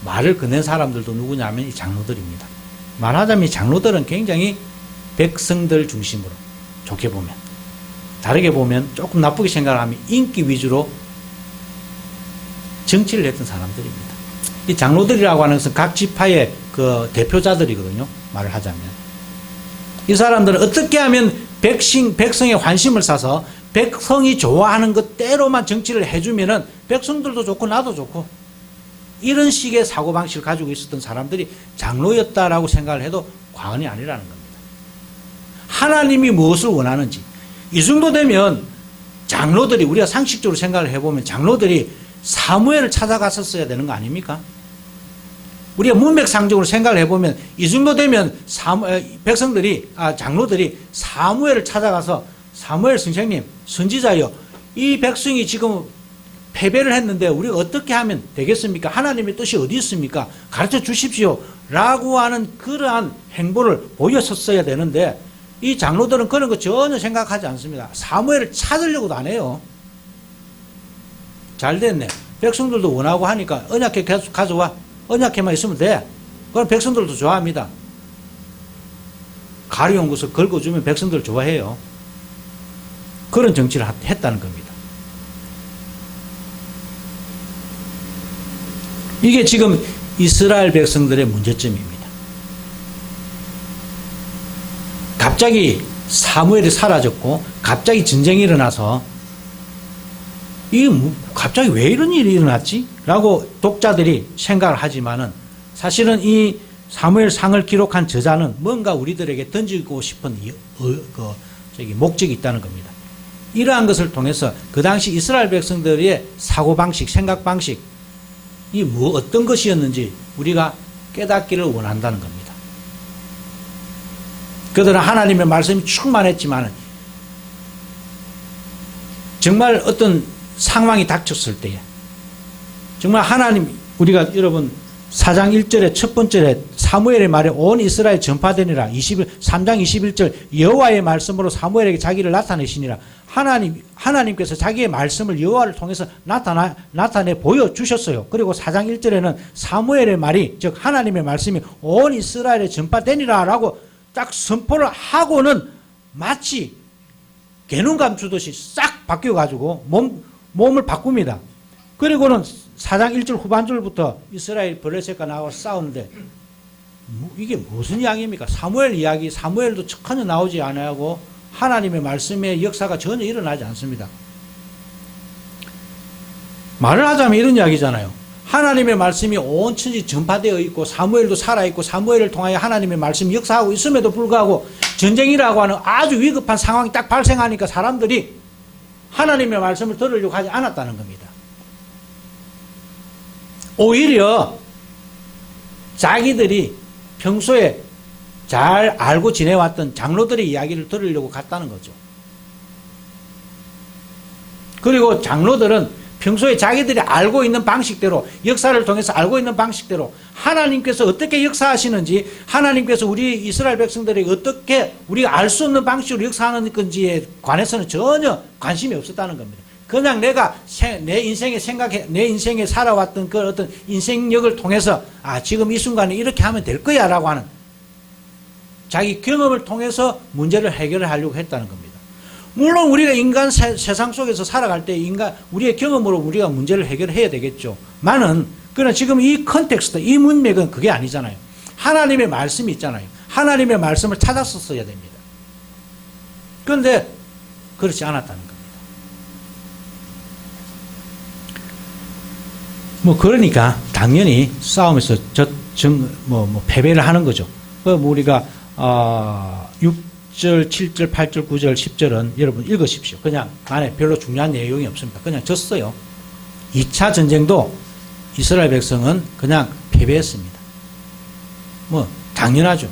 말을 건넨 사람들도 누구냐면 이 장로들입니다. 말하자면 이 장로들은 굉장히 백성들 중심으로 좋게 보면 다르게 보면 조금 나쁘게 생각하면 인기 위주로 정치를 했던 사람들입니다. 이 장로들이라고 하는 것은 각 지파의 그 대표자들이거든요. 말을 하자면. 이 사람들은 어떻게 하면 백성의 관심을 사서 백성이 좋아하는 것대로만 정치를 해주면은 백성들도 좋고 나도 좋고 이런 식의 사고방식을 가지고 있었던 사람들이 장로였다라고 생각을 해도 과언이 아니라는 겁니다. 하나님이 무엇을 원하는지 이 정도 되면 장로들이 우리가 상식적으로 생각을 해보면 장로들이 사무엘을 찾아갔었어야 되는 거 아닙니까? 우리가 문맥상적으로 생각을 해보면 이 정도 되면 장로들이 사무엘을 찾아가서 사무엘 선생님 선지자여 이 백성이 지금 패배를 했는데 우리가 어떻게 하면 되겠습니까? 하나님의 뜻이 어디 있습니까? 가르쳐 주십시오 라고 하는 그러한 행보를 보였었어야 되는데 이 장로들은 그런 거 전혀 생각하지 않습니다. 사무엘을 찾으려고도 안 해요. 잘 됐네. 백성들도 원하고 하니까 언약궤 계속 가져와. 언약궤만 있으면 돼. 그럼 백성들도 좋아합니다. 가려운 것을 긁어주면 백성들 좋아해요. 그런 정치를 했다는 겁니다. 이게 지금 이스라엘 백성들의 문제점입니다. 갑자기 사무엘이 사라졌고 갑자기 전쟁이 일어나서 이게 갑자기 왜 이런 일이 일어났지? 라고 독자들이 생각을 하지만은 사실은 이 사무엘상을 기록한 저자는 뭔가 우리들에게 던지고 싶은 목적이 있다는 겁니다. 이러한 것을 통해서 그 당시 이스라엘 백성들의 사고방식, 생각방식 이 어떤 것이었는지 우리가 깨닫기를 원한다는 겁니다. 그들은 하나님의 말씀이 충만했지만 정말 어떤 상황이 닥쳤을 때에 정말 하나님 우리가 여러분 4장 1절에 첫 번째 사무엘의 말에 온 이스라엘 전파되니라 3장 21절 여호와의 말씀으로 사무엘에게 자기를 나타내시니라 하나님께서 자기의 말씀을 여호와를 통해서 나타내 보여주셨어요. 그리고 4장 1절에는 사무엘의 말이 즉 하나님의 말씀이 온 이스라엘에 전파되니라 라고 딱 선포를 하고는 마치 개눈 감추듯이 싹 바뀌어가지고 몸을 바꿉니다. 그리고는 4장 1절 후반절부터 이스라엘 블레셋과 나와서 싸우는데 이게 무슨 이야기입니까? 사무엘 이야기, 사무엘도 전혀 나오지 않아요. 하나님의 말씀의 역사가 전혀 일어나지 않습니다. 말을 하자면 이런 이야기잖아요. 하나님의 말씀이 온 천지 전파되어 있고 사무엘도 살아있고 사무엘을 통하여 하나님의 말씀이 역사하고 있음에도 불구하고 전쟁이라고 하는 아주 위급한 상황이 딱 발생하니까 사람들이 하나님의 말씀을 들으려고 하지 않았다는 겁니다. 오히려 자기들이 평소에 잘 알고 지내왔던 장로들의 이야기를 들으려고 갔다는 거죠. 그리고 장로들은 평소에 자기들이 알고 있는 방식대로 역사를 통해서 알고 있는 방식대로 하나님께서 어떻게 역사하시는지 하나님께서 우리 이스라엘 백성들에게 어떻게 우리가 알 수 없는 방식으로 역사하는 건지에 관해서는 전혀 관심이 없었다는 겁니다. 그냥 내가 내 인생에 살아왔던 그 어떤 인생력을 통해서 지금 이 순간에 이렇게 하면 될 거야 라고 하는 자기 경험을 통해서 문제를 해결을 하려고 했다는 겁니다. 물론 우리가 인간 세상 속에서 살아갈 때 우리의 경험으로 우리가 문제를 해결해야 되겠죠. 그러나 지금 이 컨텍스트, 이 문맥은 그게 아니잖아요. 하나님의 말씀이 있잖아요. 하나님의 말씀을 찾았었어야 됩니다. 그런데 그렇지 않았다는 겁니다. 그러니까 당연히 싸움에서 패배를 하는 거죠. 우리가 6절, 7절, 8절, 9절, 10절은 여러분 읽으십시오. 그냥 안에 별로 중요한 내용이 없습니다. 그냥 졌어요. 2차 전쟁도 이스라엘 백성은 그냥 패배했습니다. 당연하죠.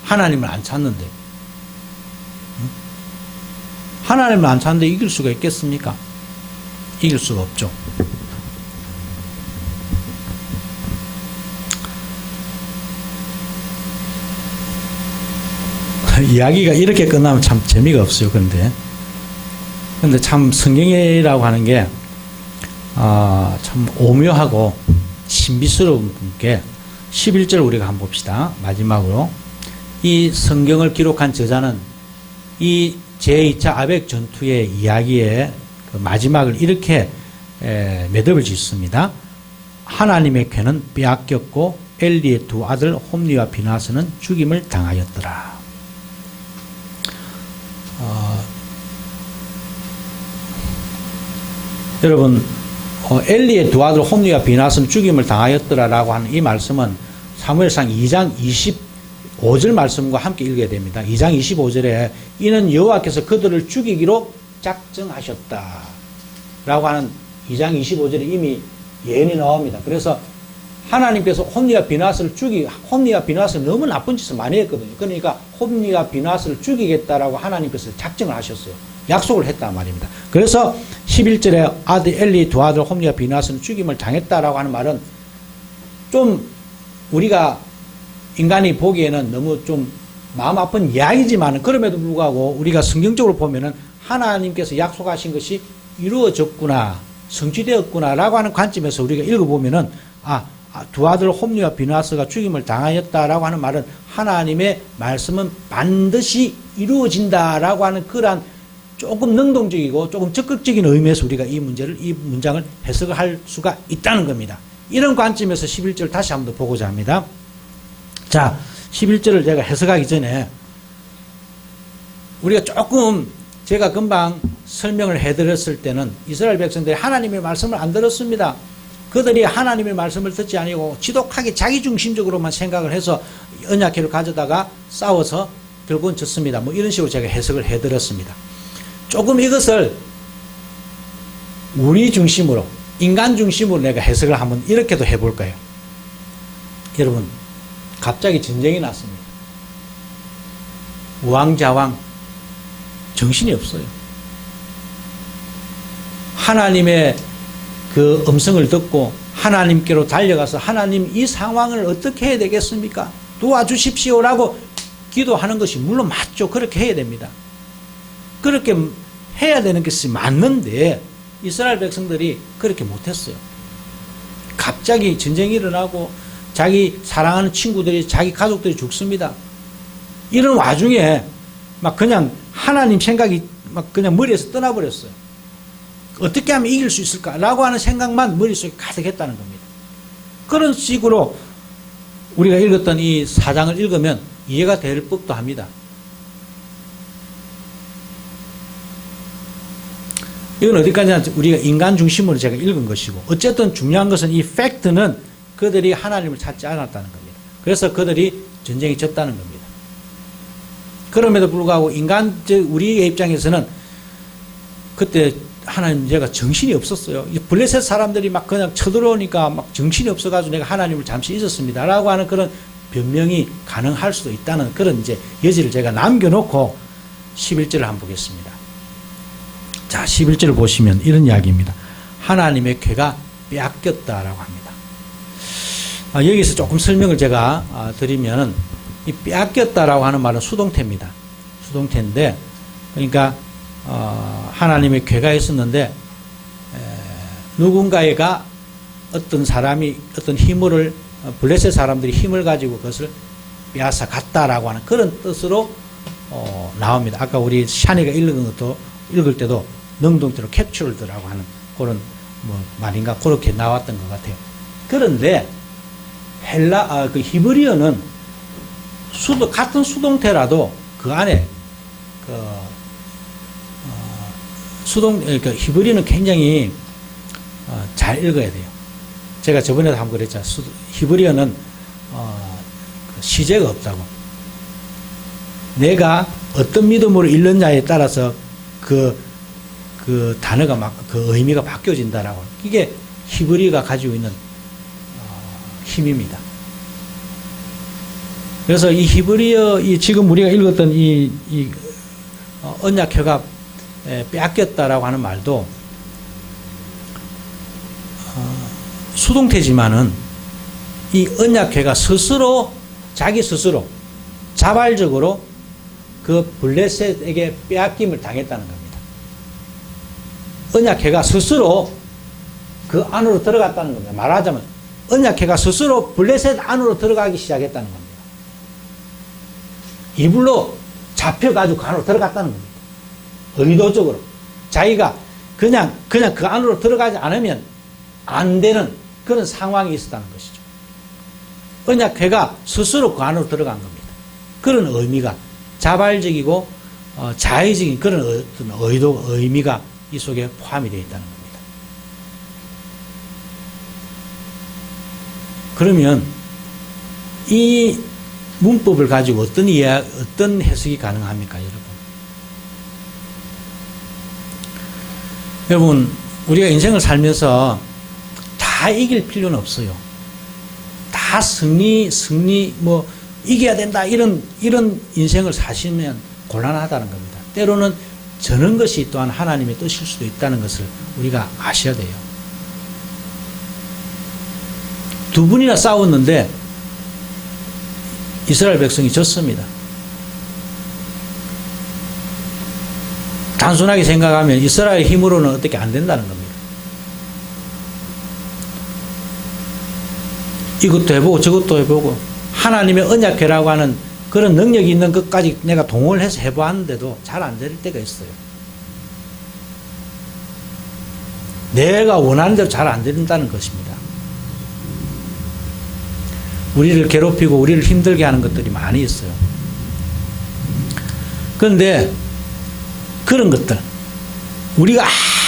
하나님을 안 찾는데. 하나님을 안 찾는데 이길 수가 있겠습니까? 이길 수가 없죠. 이야기가 이렇게 끝나면 참 재미가 없어요. 그런데 참 성경이라고 하는 게 참 오묘하고 신비스러운 게 11절 우리가 한번 봅시다. 마지막으로 이 성경을 기록한 저자는 이 제2차 아벡 전투의 이야기의 그 마지막을 이렇게 매듭을 짓습니다. 하나님의 궤는 빼앗겼고 엘리의 두 아들 홈리와 비나스는 죽임을 당하였더라. 여러분, 엘리의 두 아들 홈리와 비나스는 죽임을 당하였더라라고 하는 이 말씀은 사무엘상 2장 25절 말씀과 함께 읽어야 됩니다. 2장 25절에 이는 여호와께서 그들을 죽이기로 작정하셨다 라고 하는 2장 25절에 이미 예언이 나옵니다. 그래서 하나님께서 홈리와 비나스를 홈리와 비나스는 너무 나쁜 짓을 많이 했거든요. 그러니까 홈리와 비나스를 죽이겠다라고 하나님께서 작정을 하셨어요. 약속을 했단 말입니다. 그래서 11절에 아들 엘리 두 아들 홈리와 비나스는 죽임을 당했다라고 하는 말은 좀 우리가 인간이 보기에는 너무 좀 마음 아픈 이야기지만 그럼에도 불구하고 우리가 성경적으로 보면은 하나님께서 약속하신 것이 이루어졌구나, 성취되었구나 라고 하는 관점에서 우리가 읽어보면은 두 아들 홈리와 비나스가 죽임을 당하였다라고 하는 말은 하나님의 말씀은 반드시 이루어진다라고 하는 그러한 조금 능동적이고 조금 적극적인 의미에서 우리가 이 문장을 해석을 할 수가 있다는 겁니다. 이런 관점에서 11절 다시 한번 더 보고자 합니다. 자, 11절을 제가 해석하기 전에 우리가 조금 제가 금방 설명을 해드렸을 때는 이스라엘 백성들이 하나님의 말씀을 안 들었습니다. 그들이 하나님의 말씀을 듣지 아니고 지독하게 자기중심적으로만 생각을 해서 언약궤를 가져다가 싸워서 결국은 졌습니다. 뭐 이런 식으로 제가 해석을 해드렸습니다. 조금 이것을 우리 중심으로, 인간 중심으로 내가 해석을 한번 이렇게도 해볼까요? 여러분, 갑자기 전쟁이 났습니다. 우왕좌왕 정신이 없어요. 하나님의 그 음성을 듣고 하나님께로 달려가서 하나님 이 상황을 어떻게 해야 되겠습니까? 도와주십시오라고 기도하는 것이 물론 맞죠. 그렇게 해야 됩니다. 그렇게 해야 되는 것이 맞는데 이스라엘 백성들이 그렇게 못했어요. 갑자기 전쟁이 일어나고 자기 사랑하는 친구들이, 자기 가족들이 죽습니다. 이런 와중에 막 그냥 하나님 생각이 막 그냥 머리에서 떠나버렸어요. 어떻게 하면 이길 수 있을까라고 하는 생각만 머릿속에 가득했다는 겁니다. 그런 식으로 우리가 읽었던 이 사장을 읽으면 이해가 될 법도 합니다. 이건 어디까지나 우리가 인간 중심으로 제가 읽은 것이고, 어쨌든 중요한 것은 이 팩트는 그들이 하나님을 찾지 않았다는 겁니다. 그래서 그들이 전쟁에 졌다는 겁니다. 그럼에도 불구하고 우리의 입장에서는 그때 하나님, 제가 정신이 없었어요. 이 블레셋 사람들이 막 그냥 쳐들어오니까 막 정신이 없어가지고 내가 하나님을 잠시 잊었습니다 라고 하는 그런 변명이 가능할 수도 있다는 그런 이제 여지를 제가 남겨놓고 11절을 한번 보겠습니다. 자, 11절을 보시면 이런 이야기입니다. 하나님의 궤가 빼앗겼다라고 합니다. 여기서 조금 설명을 제가 드리면, 이 빼앗겼다라고 하는 말은 수동태입니다. 수동태인데, 그러니까 하나님의 궤가 있었는데 누군가가 어떤 사람이 어떤 힘을, 블레셋 사람들이 힘을 가지고 그것을 빼앗아 갔다라고 하는 그런 뜻으로 나옵니다. 아까 우리 샤니가 읽을 때도 능동태로 캡처를드라고 하는 그런 말인가 그렇게 나왔던 것 같아요. 그런데 그 히브리어는 같은 수동태라도 그 안에 그러니까 히브리어는 굉장히 잘 읽어야 돼요. 제가 저번에도 한번 그랬잖아요. 히브리어는 시제가 없다고. 내가 어떤 믿음으로 읽느냐에 따라서 그 단어가 그 의미가 바뀌어진다라고. 이게 히브리어가 가지고 있는 힘입니다. 그래서 이 히브리어, 지금 우리가 읽었던 이 언약궤가 빼앗겼다라고 하는 말도 수동태지만은 이 언약궤가 자기 스스로 자발적으로 그 블레셋에게 빼앗김을 당했다는 겁니다. 언약궤가 스스로 그 안으로 들어갔다는 겁니다. 말하자면 언약궤가 스스로 블레셋 안으로 들어가기 시작했다는 겁니다. 이불로 잡혀가지고 그 안으로 들어갔다는 겁니다. 의도적으로 자기가 그냥 그 안으로 들어가지 않으면 안 되는 그런 상황이 있었다는 것이죠. 언약궤가 스스로 그 안으로 들어간 겁니다. 그런 의미가 자발적이고 자의적인 그런 어떤 의미가 이 속에 포함이 되어 있다는 겁니다. 그러면 이 문법을 가지고 어떤 해석이 가능합니까, 여러분, 우리가 인생을 살면서 다 이길 필요는 없어요. 다 승리, 이겨야 된다, 이런 인생을 사시면 곤란하다는 겁니다. 때로는 저는 것이 또한 하나님의 뜻일 수도 있다는 것을 우리가 아셔야 돼요. 두 분이나 싸웠는데 이스라엘 백성이 졌습니다. 단순하게 생각하면 이스라엘 힘으로는 어떻게 안 된다는 겁니다. 이것도 해보고 저것도 해보고 하나님의 언약궤라고 하는 그런 능력이 있는 것까지 내가 동원을 해서 해보았는데도 잘 안 될 때가 있어요. 내가 원하는 대로 잘 안 된다는 것입니다. 우리를 괴롭히고 우리를 힘들게 하는 것들이 많이 있어요. 그런데 그런 것들, 우리가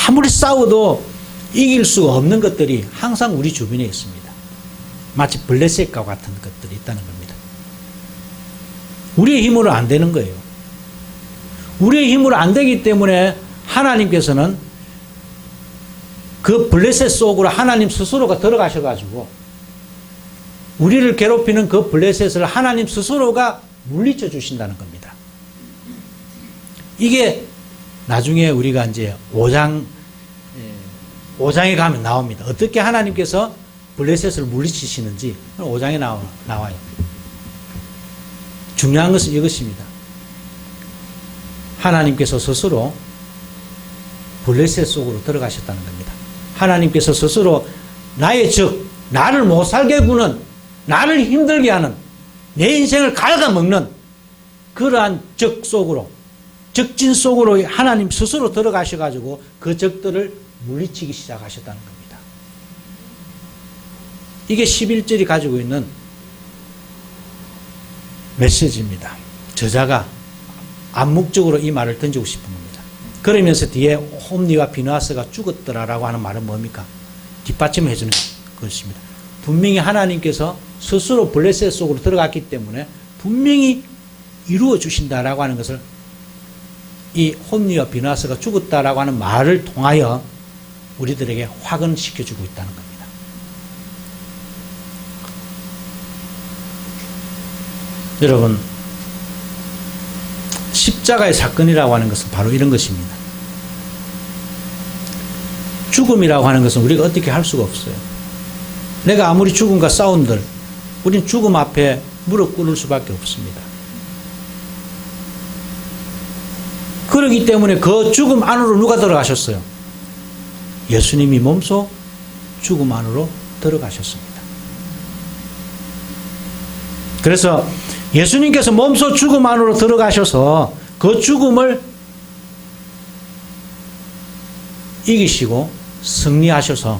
아무리 싸워도 이길 수가 없는 것들이 항상 우리 주변에 있습니다. 마치 블레셋과 같은 것들이 있다는 겁니다. 우리의 힘으로 안 되는 거예요. 우리의 힘으로 안 되기 때문에 하나님께서는 그 블레셋 속으로 하나님 스스로가 들어가셔가지고 우리를 괴롭히는 그 블레셋을 하나님 스스로가 물리쳐 주신다는 겁니다. 이게 나중에 우리가 이제 5장에 가면 나옵니다. 어떻게 하나님께서 블레셋을 물리치시는지 5장에 나와요. 중요한 것은 이것입니다. 하나님께서 스스로 블레셋 속으로 들어가셨다는 겁니다. 하나님께서 스스로 나의 적, 나를 못 살게 구는, 나를 힘들게 하는, 내 인생을 갉아먹는 그러한 적 속으로, 적진 속으로 하나님 스스로 들어가셔가지고 그 적들을 물리치기 시작하셨다는 겁니다. 이게 11절이 가지고 있는 메시지입니다. 저자가 암묵적으로 이 말을 던지고 싶은 겁니다. 그러면서 뒤에 홈니와 비누아스가 죽었더라라고 하는 말은 뭡니까? 뒷받침해 주는 것입니다. 분명히 하나님께서 스스로 블레셋 속으로 들어갔기 때문에 분명히 이루어 주신다라고 하는 것을 이 홈니와 비누아스가 죽었다라고 하는 말을 통하여 우리들에게 확언시켜주고 있다는 겁니다. 여러분, 십자가의 사건이라고 하는 것은 바로 이런 것입니다. 죽음이라고 하는 것은 우리가 어떻게 할 수가 없어요. 내가 아무리 죽음과 싸운들 우린 죽음 앞에 무릎 꿇을 수밖에 없습니다. 그렇기 때문에 그 죽음 안으로 누가 들어가셨어요? 예수님이 몸소 죽음 안으로 들어가셨습니다. 그래서 예수님께서 몸소 죽음 안으로 들어가셔서 그 죽음을 이기시고 승리하셔서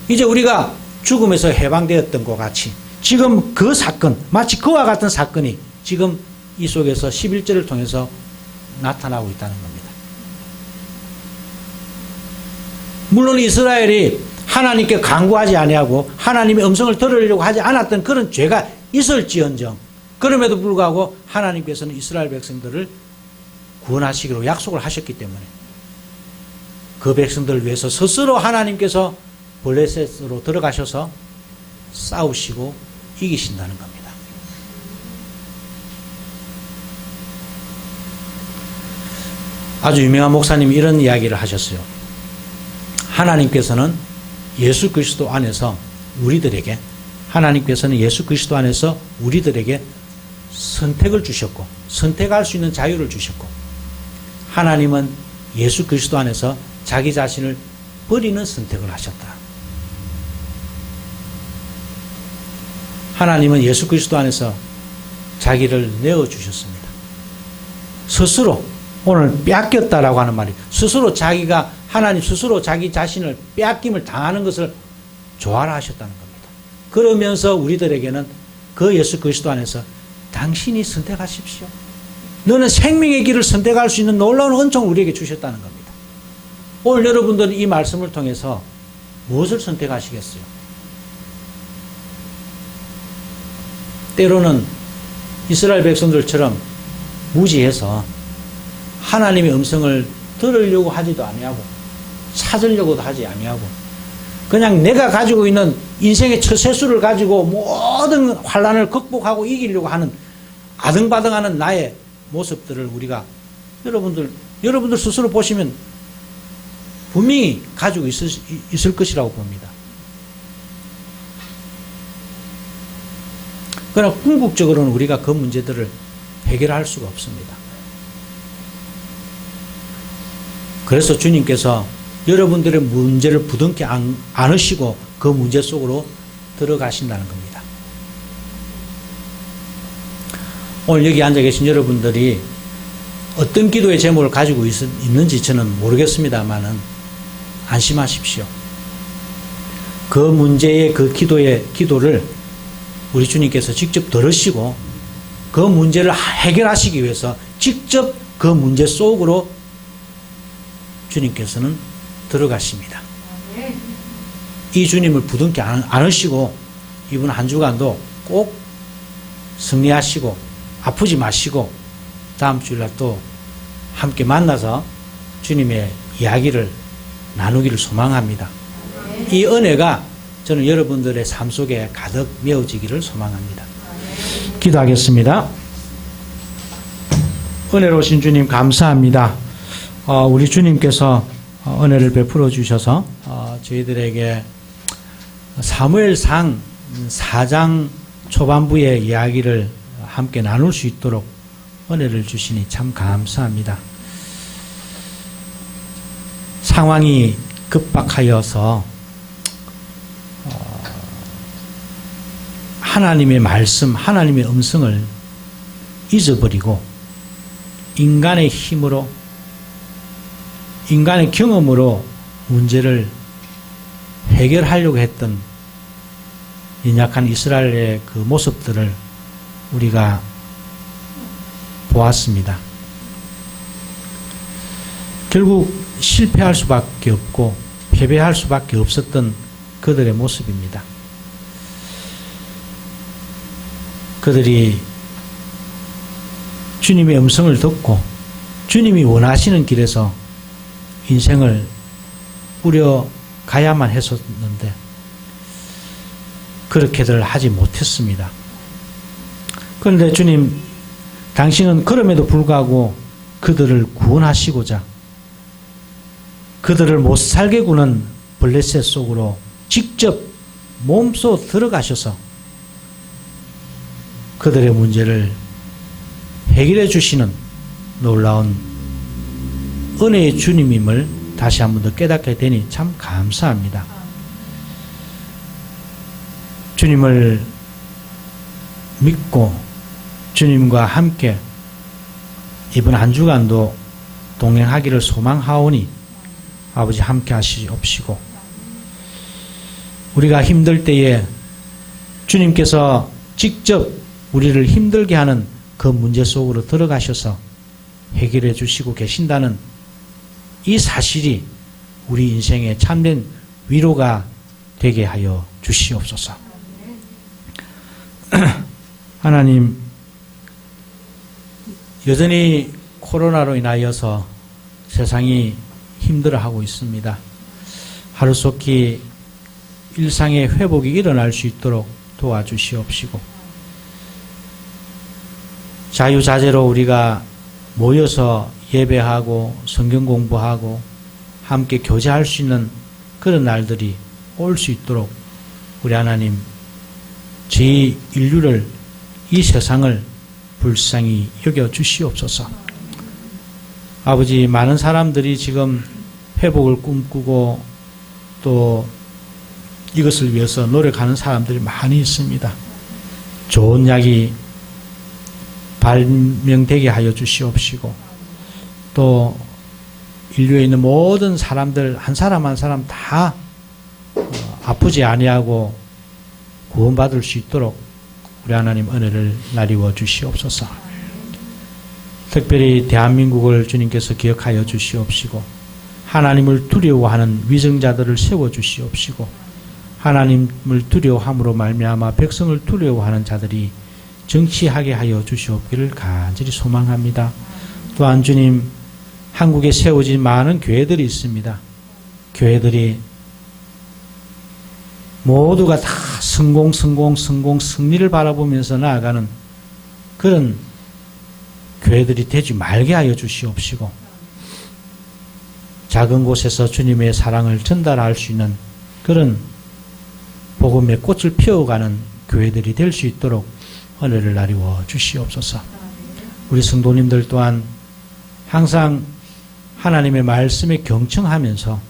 이제 우리가 죽음에서 해방되었던 것 같이 지금 그 사건, 마치 그와 같은 사건이 지금 이 속에서 11절을 통해서 나타나고 있다는 겁니다. 물론 이스라엘이 하나님께 간구하지 아니하고 하나님의 음성을 들으려고 하지 않았던 그런 죄가 있을지언정 그럼에도 불구하고 하나님께서는 이스라엘 백성들을 구원하시기로 약속을 하셨기 때문에 그 백성들을 위해서 스스로 하나님께서 블레셋으로 들어가셔서 싸우시고 이기신다는 겁니다. 아주 유명한 목사님이 이런 이야기를 하셨어요. 하나님께서는 예수 그리스도 안에서 우리들에게 선택을 주셨고 선택할 수 있는 자유를 주셨고 하나님은 예수 그리스도 안에서 자기 자신을 버리는 선택을 하셨다. 하나님은 예수 그리스도 안에서 자기를 내어주셨습니다. 스스로 오늘 빼앗겼다라고 하는 말이 스스로 자기가 하나님 스스로 자기 자신을 빼앗김을 당하는 것을 조화라 하셨다는 겁니다. 그러면서 우리들에게는 그 예수 그리스도 안에서 당신이 선택하십시오. 너는 생명의 길을 선택할 수 있는 놀라운 은총을 우리에게 주셨다는 겁니다. 오늘 여러분들은 이 말씀을 통해서 무엇을 선택하시겠어요? 때로는 이스라엘 백성들처럼 무지해서 하나님의 음성을 들으려고 하지도 아니하고 찾으려고도 하지 아니하고 그냥 내가 가지고 있는 인생의 처세술을 가지고 모든 환난을 극복하고 이기려고 하는 아등바등하는 나의 모습들을 우리가 여러분들 스스로 보시면 분명히 가지고 있을 것이라고 봅니다. 그러나 궁극적으로는 우리가 그 문제들을 해결할 수가 없습니다. 그래서 주님께서 여러분들의 문제를 부둥켜 안으시고 그 문제 속으로 들어가신다는 겁니다. 오늘 여기 앉아 계신 여러분들이 어떤 기도의 제목을 가지고 있는지 저는 모르겠습니다만은 안심하십시오. 그 문제의 그 기도를 우리 주님께서 직접 들으시고 그 문제를 해결하시기 위해서 직접 그 문제 속으로 주님께서는 들어가십니다. 이 주님을 부둥켜 안으시고 이번 한 주간도 꼭 승리하시고 아프지 마시고 다음 주일날 또 함께 만나서 주님의 이야기를 나누기를 소망합니다. 이 은혜가 저는 여러분들의 삶 속에 가득 메워지기를 소망합니다. 기도하겠습니다. 은혜로우신 주님 감사합니다. 우리 주님께서 은혜를 베풀어 주셔서 저희들에게 사무엘상 4장 초반부의 이야기를 함께 나눌 수 있도록 은혜를 주시니 참 감사합니다. 상황이 급박하여서 하나님의 말씀, 하나님의 음성을 잊어버리고 인간의 힘으로 인간의 경험으로 문제를 해결하려고 했던 연약한 이스라엘의 그 모습들을 우리가 보았습니다. 결국 실패할 수밖에 없고 패배할 수밖에 없었던 그들의 모습입니다. 그들이 주님의 음성을 듣고 주님이 원하시는 길에서 인생을 꾸려가야만 했었는데 그렇게들 하지 못했습니다. 그런데 주님, 당신은 그럼에도 불구하고 그들을 구원하시고자 그들을 못살게 구는 블레셋 속으로 직접 몸소 들어가셔서 그들의 문제를 해결해 주시는 놀라운 은혜의 주님임을 다시 한 번 더 깨닫게 되니 참 감사합니다. 주님을 믿고 주님과 함께 이번 한 주간도 동행하기를 소망하오니 아버지 함께 하시옵시고 우리가 힘들 때에 주님께서 직접 우리를 힘들게 하는 그 문제 속으로 들어가셔서 해결해 주시고 계신다는 이 사실이 우리 인생의 참된 위로가 되게 하여 주시옵소서. 하나님, 여전히 코로나로 인하여서 세상이 힘들어하고 있습니다. 하루속히 일상의 회복이 일어날 수 있도록 도와주시옵시고 자유자재로 우리가 모여서 예배하고 성경 공부하고 함께 교제할 수 있는 그런 날들이 올 수 있도록 우리 하나님 저희 인류를 이 세상을 불쌍히 여겨 주시옵소서. 아버지, 많은 사람들이 지금 회복을 꿈꾸고 또 이것을 위해서 노력하는 사람들이 많이 있습니다. 좋은 약이 발명되게 하여 주시옵시고 또 인류에 있는 모든 사람들 한 사람 한 사람 다 아프지 아니하고 구원받을 수 있도록 우리 하나님 은혜를 나리워 주시옵소서. 특별히 대한민국을 주님께서 기억하여 주시옵시고 하나님을 두려워하는 위정자들을 세워 주시옵시고 하나님을 두려워함으로 말미암아 백성을 두려워하는 자들이 정치하게 하여 주시옵기를 간절히 소망합니다. 또한 주님, 한국에 세워진 많은 교회들이 있습니다. 교회들이 모두가 다 승리를 바라보면서 나아가는 그런 교회들이 되지 말게 하여 주시옵시고 작은 곳에서 주님의 사랑을 전달할 수 있는 그런 복음의 꽃을 피워가는 교회들이 될 수 있도록 은혜를 나리워 주시옵소서. 우리 성도님들 또한 항상 하나님의 말씀에 경청하면서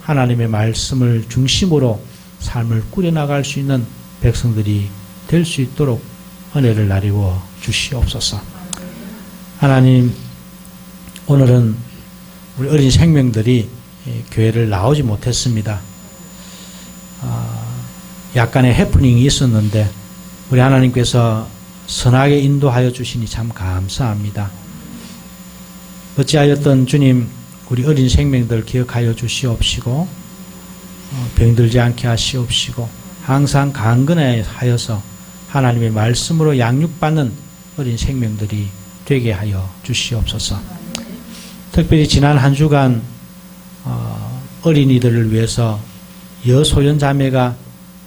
하나님의 말씀을 중심으로 삶을 꾸려나갈 수 있는 백성들이 될 수 있도록 은혜를 나리워 주시옵소서. 하나님, 오늘은 우리 어린 생명들이 교회를 나오지 못했습니다. 약간의 해프닝이 있었는데 우리 하나님께서 선하게 인도하여 주시니 참 감사합니다. 어찌하였던 주님, 우리 어린 생명들 기억하여 주시옵시고 병들지 않게 하시옵시고 항상 강건하여서 하나님의 말씀으로 양육받는 어린 생명들이 되게 하여 주시옵소서. 특별히 지난 한 주간 어린이들을 위해서 여소년 자매가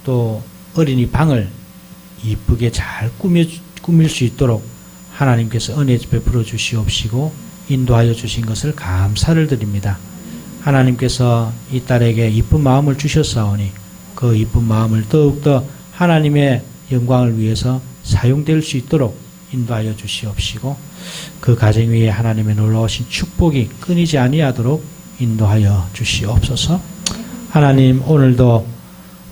또 어린이 방을 이쁘게 잘 꾸밀 수 있도록 하나님께서 은혜 베풀어 주시옵시고 인도하여 주신 것을 감사를 드립니다. 하나님께서 이 딸에게 이쁜 마음을 주셨사오니 그 이쁜 마음을 더욱더 하나님의 영광을 위해서 사용될 수 있도록 인도하여 주시옵시고 그 가정 위에 하나님의 놀라우신 축복이 끊이지 아니하도록 인도하여 주시옵소서. 하나님, 오늘도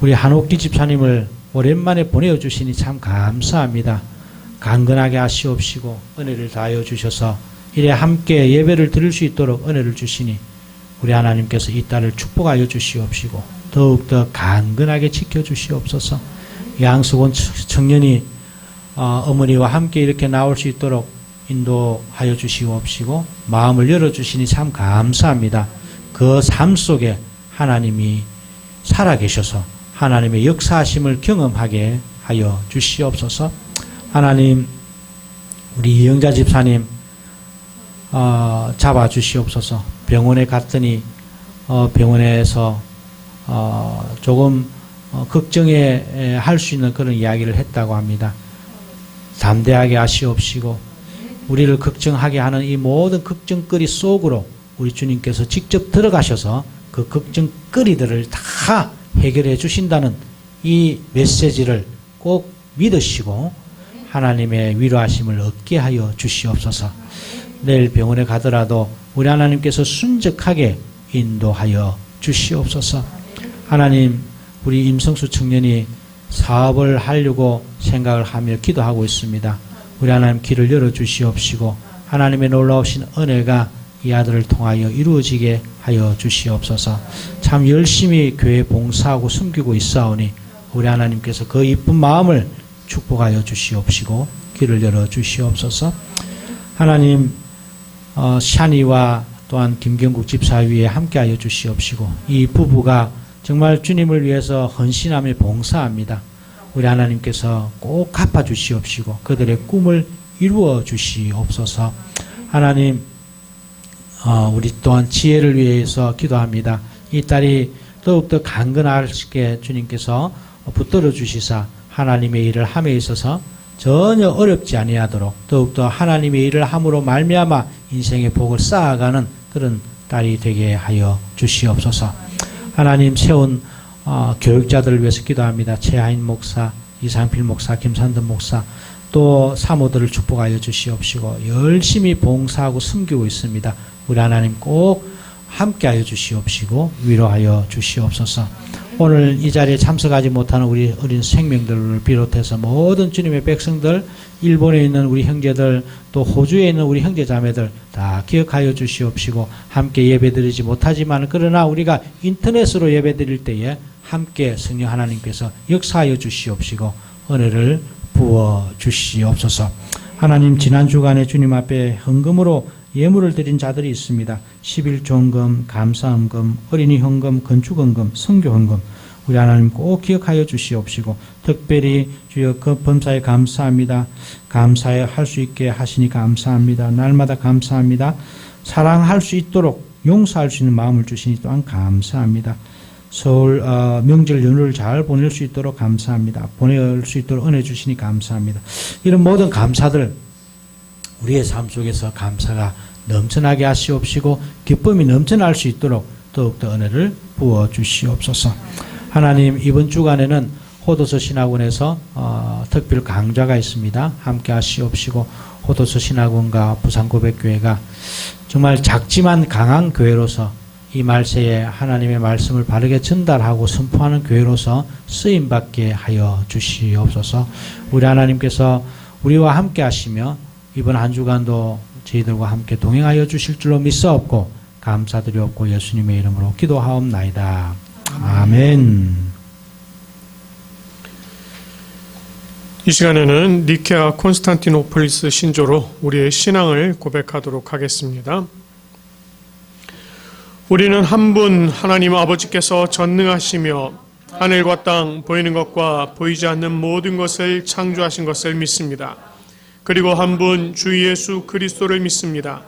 우리 한옥기 집사님을 오랜만에 보내어 주시니 참 감사합니다. 강건하게 하시옵시고 은혜를 다하여 주셔서 이래 함께 예배를 드릴 수 있도록 은혜를 주시니 우리 하나님께서 이 딸을 축복하여 주시옵시고 더욱더 강건하게 지켜주시옵소서. 양수곤 청년이 어머니와 함께 이렇게 나올 수 있도록 인도하여 주시옵시고 마음을 열어주시니 참 감사합니다. 그 삶 속에 하나님이 살아계셔서 하나님의 역사하심을 경험하게 하여 주시옵소서. 하나님, 우리 이영자 집사님 잡아주시옵소서. 병원에 갔더니 병원에서 조금 걱정해 할 수 있는 그런 이야기를 했다고 합니다. 담대하게 하시옵시고 우리를 걱정하게 하는 이 모든 걱정거리 속으로 우리 주님께서 직접 들어가셔서 그 걱정거리들을 다 해결해 주신다는 이 메시지를 꼭 믿으시고 하나님의 위로하심을 얻게 하여 주시옵소서. 내일 병원에 가더라도 우리 하나님께서 순적하게 인도하여 주시옵소서. 하나님, 우리 임성수 청년이 사업을 하려고 생각을 하며 기도하고 있습니다. 우리 하나님 길을 열어주시옵시고 하나님의 놀라우신 은혜가 이 아들을 통하여 이루어지게 하여 주시옵소서. 참 열심히 교회 봉사하고 섬기고 있사오니 우리 하나님께서 그 이쁜 마음을 축복하여 주시옵시고 길을 열어주시옵소서. 하나님, 샤니와 또한 김경국 집사위에 함께하여 주시옵시고 이 부부가 정말 주님을 위해서 헌신하며 봉사합니다. 우리 하나님께서 꼭 갚아주시옵시고 그들의 꿈을 이루어 주시옵소서. 하나님, 우리 또한 지혜를 위해서 기도합니다. 이 딸이 더욱더 강건하게 주님께서 붙들어 주시사 하나님의 일을 함에 있어서 전혀 어렵지 아니하도록 더욱더 하나님의 일을 함으로 말미암아 인생의 복을 쌓아가는 그런 딸이 되게 하여 주시옵소서. 하나님, 세운 교육자들을 위해서 기도합니다. 최하인 목사, 이상필 목사, 김산든 목사 또 사모들을 축복하여 주시옵시고 열심히 봉사하고 섬기고 있습니다. 우리 하나님 꼭 함께하여 주시옵시고 위로하여 주시옵소서. 오늘 이 자리에 참석하지 못하는 우리 어린 생명들을 비롯해서 모든 주님의 백성들, 일본에 있는 우리 형제들, 또 호주에 있는 우리 형제자매들 다 기억하여 주시옵시고 함께 예배드리지 못하지만 그러나 우리가 인터넷으로 예배드릴 때에 함께 성령 하나님께서 역사하여 주시옵시고 은혜를 부어 주시옵소서. 하나님, 지난 주간에 주님 앞에 헌금으로 예물을 드린 자들이 있습니다. 11조헌금, 감사헌금, 어린이 헌금, 건축헌금, 선교헌금 우리 하나님 꼭 기억하여 주시옵시고 특별히 주여 그 범사에 감사합니다. 감사해 할 수 있게 하시니 감사합니다. 날마다 감사합니다. 사랑할 수 있도록 용서할 수 있는 마음을 주시니 또한 감사합니다. 서울 명절 연휴를 잘 보낼 수 있도록 감사합니다. 보낼 수 있도록 은혜 주시니 감사합니다. 이런 모든 감사들 우리의 삶 속에서 감사가 넘쳐나게 하시옵시고 기쁨이 넘쳐날 수 있도록 더욱더 은혜를 부어 주시옵소서. 하나님, 이번 주간에는 호도서 신학원에서 특별 강좌가 있습니다. 함께 하시옵시고 호도서 신학원과 부산고백교회가 정말 작지만 강한 교회로서 이 말세에 하나님의 말씀을 바르게 전달하고 선포하는 교회로서 쓰임받게 하여 주시옵소서. 우리 하나님께서 우리와 함께 하시며 이번 한 주간도 저희들과 함께 동행하여 주실 줄로 믿사옵고 감사드리옵고 예수님의 이름으로 기도하옵나이다. 아멘.
이 시간에는 니케아 콘스탄티노폴리스 신조로 우리의 신앙을 고백하도록 하겠습니다. 우리는 한 분 하나님 아버지께서 전능하시며 하늘과 땅 보이는 것과 보이지 않는 모든 것을 창조하신 것을 믿습니다. 그리고 한 분 주 예수 그리스도를 믿습니다.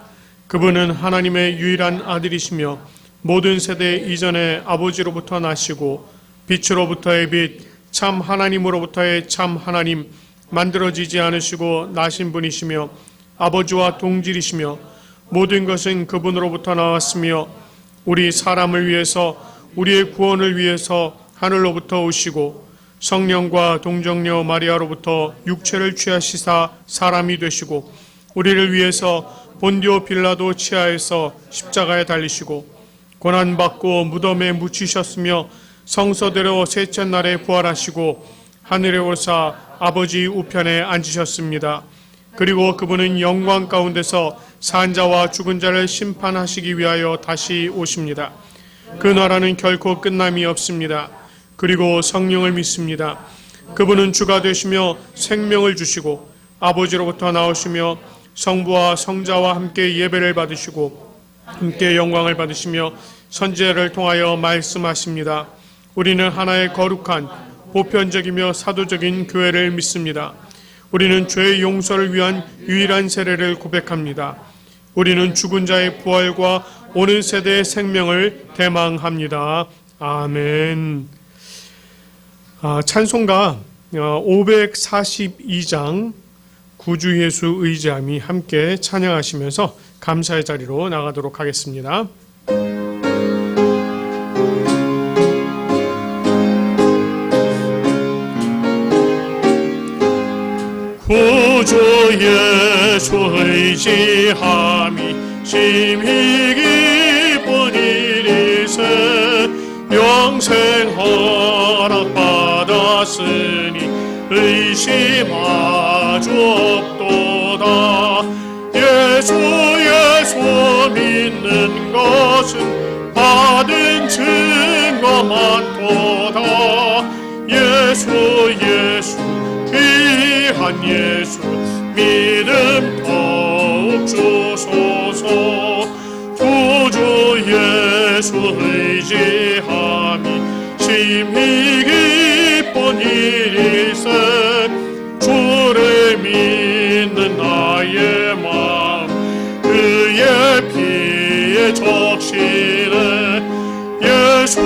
그분은 하나님의 유일한 아들이시며 모든 세대 이전에 아버지로부터 나시고 빛으로부터의 빛, 참 하나님으로부터의 참 하나님, 만들어지지 않으시고 나신 분이시며 아버지와 동질이시며 모든 것은 그분으로부터 나왔으며 우리 사람을 위해서 우리의 구원을 위해서 하늘로부터 오시고 성령과 동정녀 마리아로부터 육체를 취하시사 사람이 되시고 우리를 위해서 본디오 빌라도 치하에서 십자가에 달리시고 고난받고 무덤에 묻히셨으며 성서대로 셋째 날에 부활하시고 하늘에 오르사 아버지 우편에 앉으셨습니다. 그리고 그분은 영광 가운데서 산자와 죽은 자를 심판하시기 위하여 다시 오십니다. 그 나라는 결코 끝남이 없습니다. 그리고 성령을 믿습니다. 그분은 주가 되시며 생명을 주시고 아버지로부터 나오시며 성부와 성자와 함께 예배를 받으시고 함께 영광을 받으시며 선지자를 통하여 말씀하십니다. 우리는 하나의 거룩한 보편적이며 사도적인 교회를 믿습니다. 우리는 죄의 용서를 위한 유일한 세례를 고백합니다. 우리는 죽은 자의 부활과 오는 세대의 생명을 대망합니다. 아멘. 찬송가 542장 구주 예수 의지함이 함께 찬양하시면서 감사의 자리로 나가도록 하겠습니다. 구주 예수 의지함이 심히 기쁜 일이세 영생 허락받았으니 의심하주 없도다. 예수 믿는 것은 받은 증거 많도다. 예수 귀한 예수 믿음 더욱 주소서. 구주 예수 의지함이 심히 기쁜 일이세 주를 믿는 나의 마음 그의 피에 적시네. 예수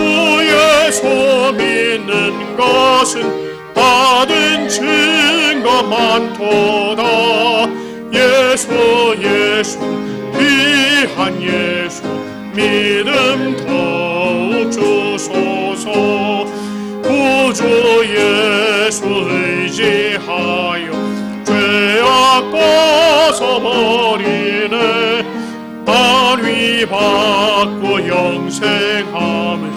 믿는 것은 받은 증거 많도다. 예수 귀한 예수 믿음 더욱 주소서. 구주 예수 의지하여 죄악 벗어버리네. 단 위 받고 영생함을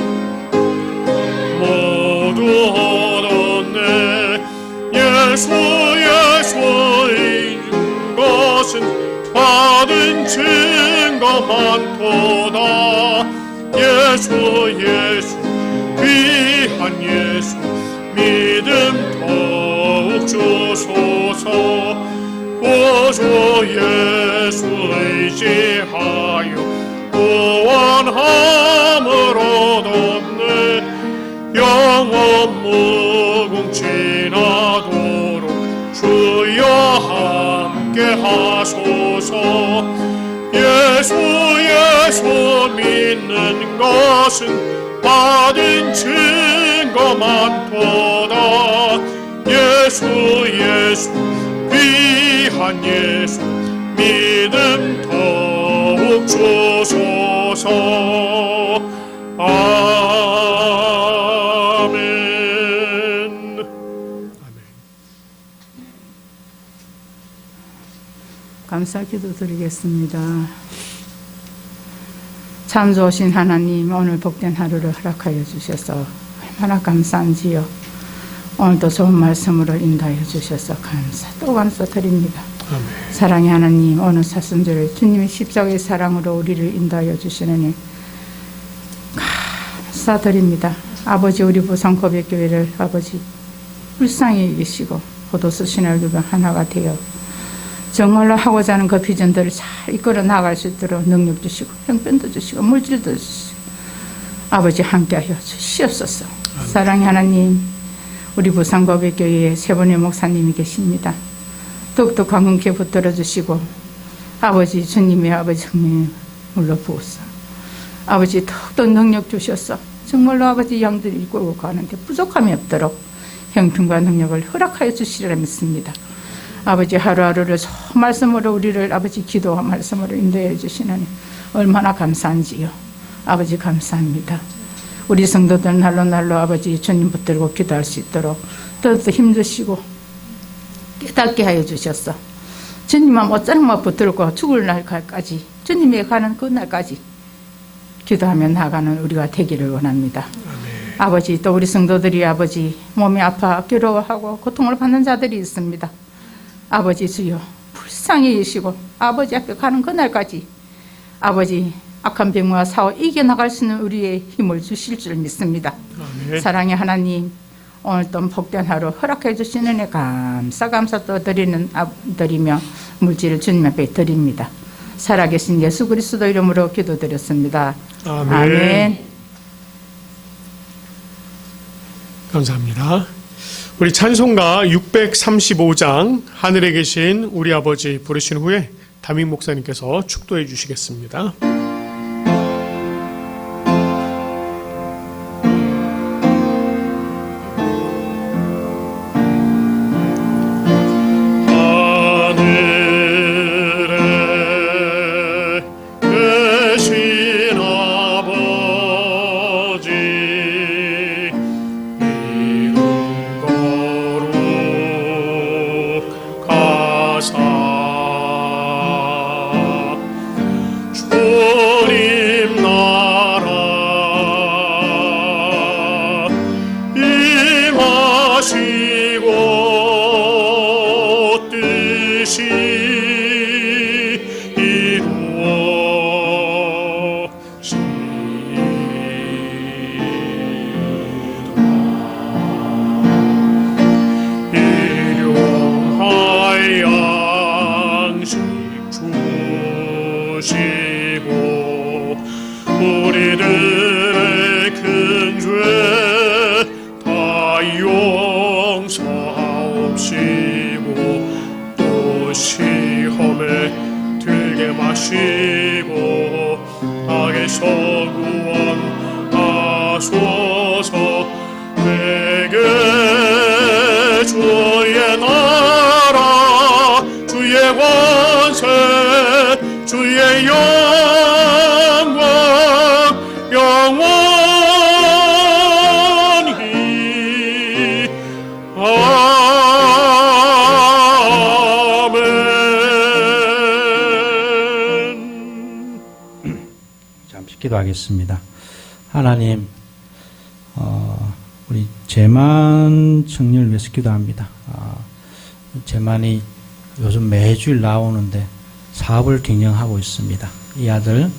모두 얻었네. 예수의 것은 받은 증거 많도다. 예수 귀한 예수 믿음 더욱 주소서. 오주 예수 의지하여 구원함을 얻었네. 영원 무궁 지나도록 주여 함께 하소서. 예수 믿는 것은 받은 증거 많도다. 예수 귀한 예수 믿음 더욱 주소서. 아멘.
감사 기도드리겠습니다. 참 좋으신 하나님, 오늘 복된 하루를 허락하여 주셔서 얼마나 감사한지요. 오늘도 좋은 말씀으로 인도하여 주셔서 또 감사드립니다.
아멘.
사랑의 하나님, 오늘 사순절에 주님의 십자가의 사랑으로 우리를 인도하여 주시느니 감사드립니다. 아버지, 우리 부산고백교회를 아버지 불쌍히 여기시고 고도수 신학교가 하나가 되어 정말로 하고자 하는 그 비전들을 잘 이끌어 나갈 수 있도록 능력 주시고 형편도 주시고 물질도 주시고 아버지 함께하여 주시옵소서. 사랑의 하나님, 우리 부산고백교회에 세 분의 목사님이 계십니다. 더욱더 강건케 붙들어 주시고 아버지 주님의 아버지 성령을 물러부어서 아버지 더욱더 능력 주셔서 정말로 아버지 양들이 이끌고 가는데 부족함이 없도록 형편과 능력을 허락하여 주시리라 믿습니다. 아버지 하루하루를 말씀으로 우리를 아버지 기도와 말씀으로 인도해 주시는 얼마나 감사한지요. 아버지 감사합니다. 우리 성도들 날로 아버지 주님 붙들고 기도할 수 있도록 더욱더 힘드시고 깨닫게 하여 주셨어. 주님만 못자락만 붙들고 죽을 날까지 주님에 가는 그 날까지 기도하며 나가는 우리가 되기를 원합니다. 아버지, 또 우리 성도들이 아버지 몸이 아파 괴로워하고 고통을 받는 자들이 있습니다. 아버지 주여 불쌍히 여시고 아버지 앞에 가는 그날까지 아버지 악한 병과 사고 이겨나갈 수 있는 우리의 힘을 주실 줄 믿습니다.
아멘.
사랑의 하나님, 오늘 또 복된 하루 허락해 주시는 애 감사 또 드리며 물질을 주님 앞에 드립니다. 살아계신 예수 그리스도 이름으로 기도드렸습니다.
아멘.
아멘.
감사합니다. 우리 찬송가 635장 하늘에 계신 우리 아버지 부르신 후에 담임 목사님께서 축도해 주시겠습니다. 우리들의 큰 죄 다 용서하옵시고 또 시험에 들게 마시고 악에서 구원하소서. 내게 주의 나라 주의 권세 주의 영광 영원히 아멘.
기도하겠습니다. 하나님, 우리 재만 청년을 위해서 기도합니다. 재만이 요즘 매주일 나오는데 사업을 경영하고 있습니다. 이 아들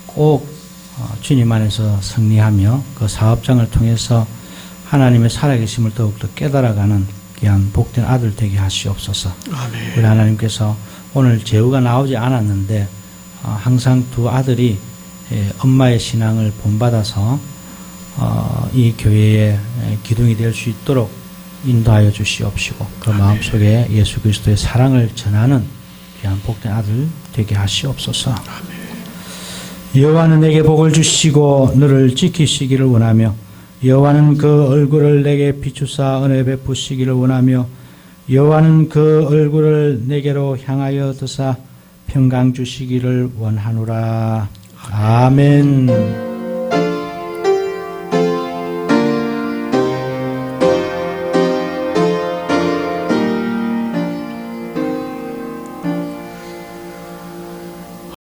꼭 주님 안에서 승리하며 그 사업장을 통해서 하나님의 살아계심을 더욱더 깨달아가는 귀한 복된 아들 되게 하시옵소서.
아멘.
우리 하나님께서 오늘 제후가 나오지 않았는데 항상 두 아들이 엄마의 신앙을 본받아서 이 교회의 기둥이 될 수 있도록 인도하여 주시옵시고 그 마음속에 예수 그리스도의 사랑을 전하는 귀한 복된 아들 되게 하시옵소서. 여호와는 내게 복을 주시고 너를 지키시기를 원하며 여호와는 그 얼굴을 내게 비추사 은혜 베푸시기를 원하며 여호와는 그 얼굴을 내게로 향하여 드사 평강 주시기를 원하노라. 아멘.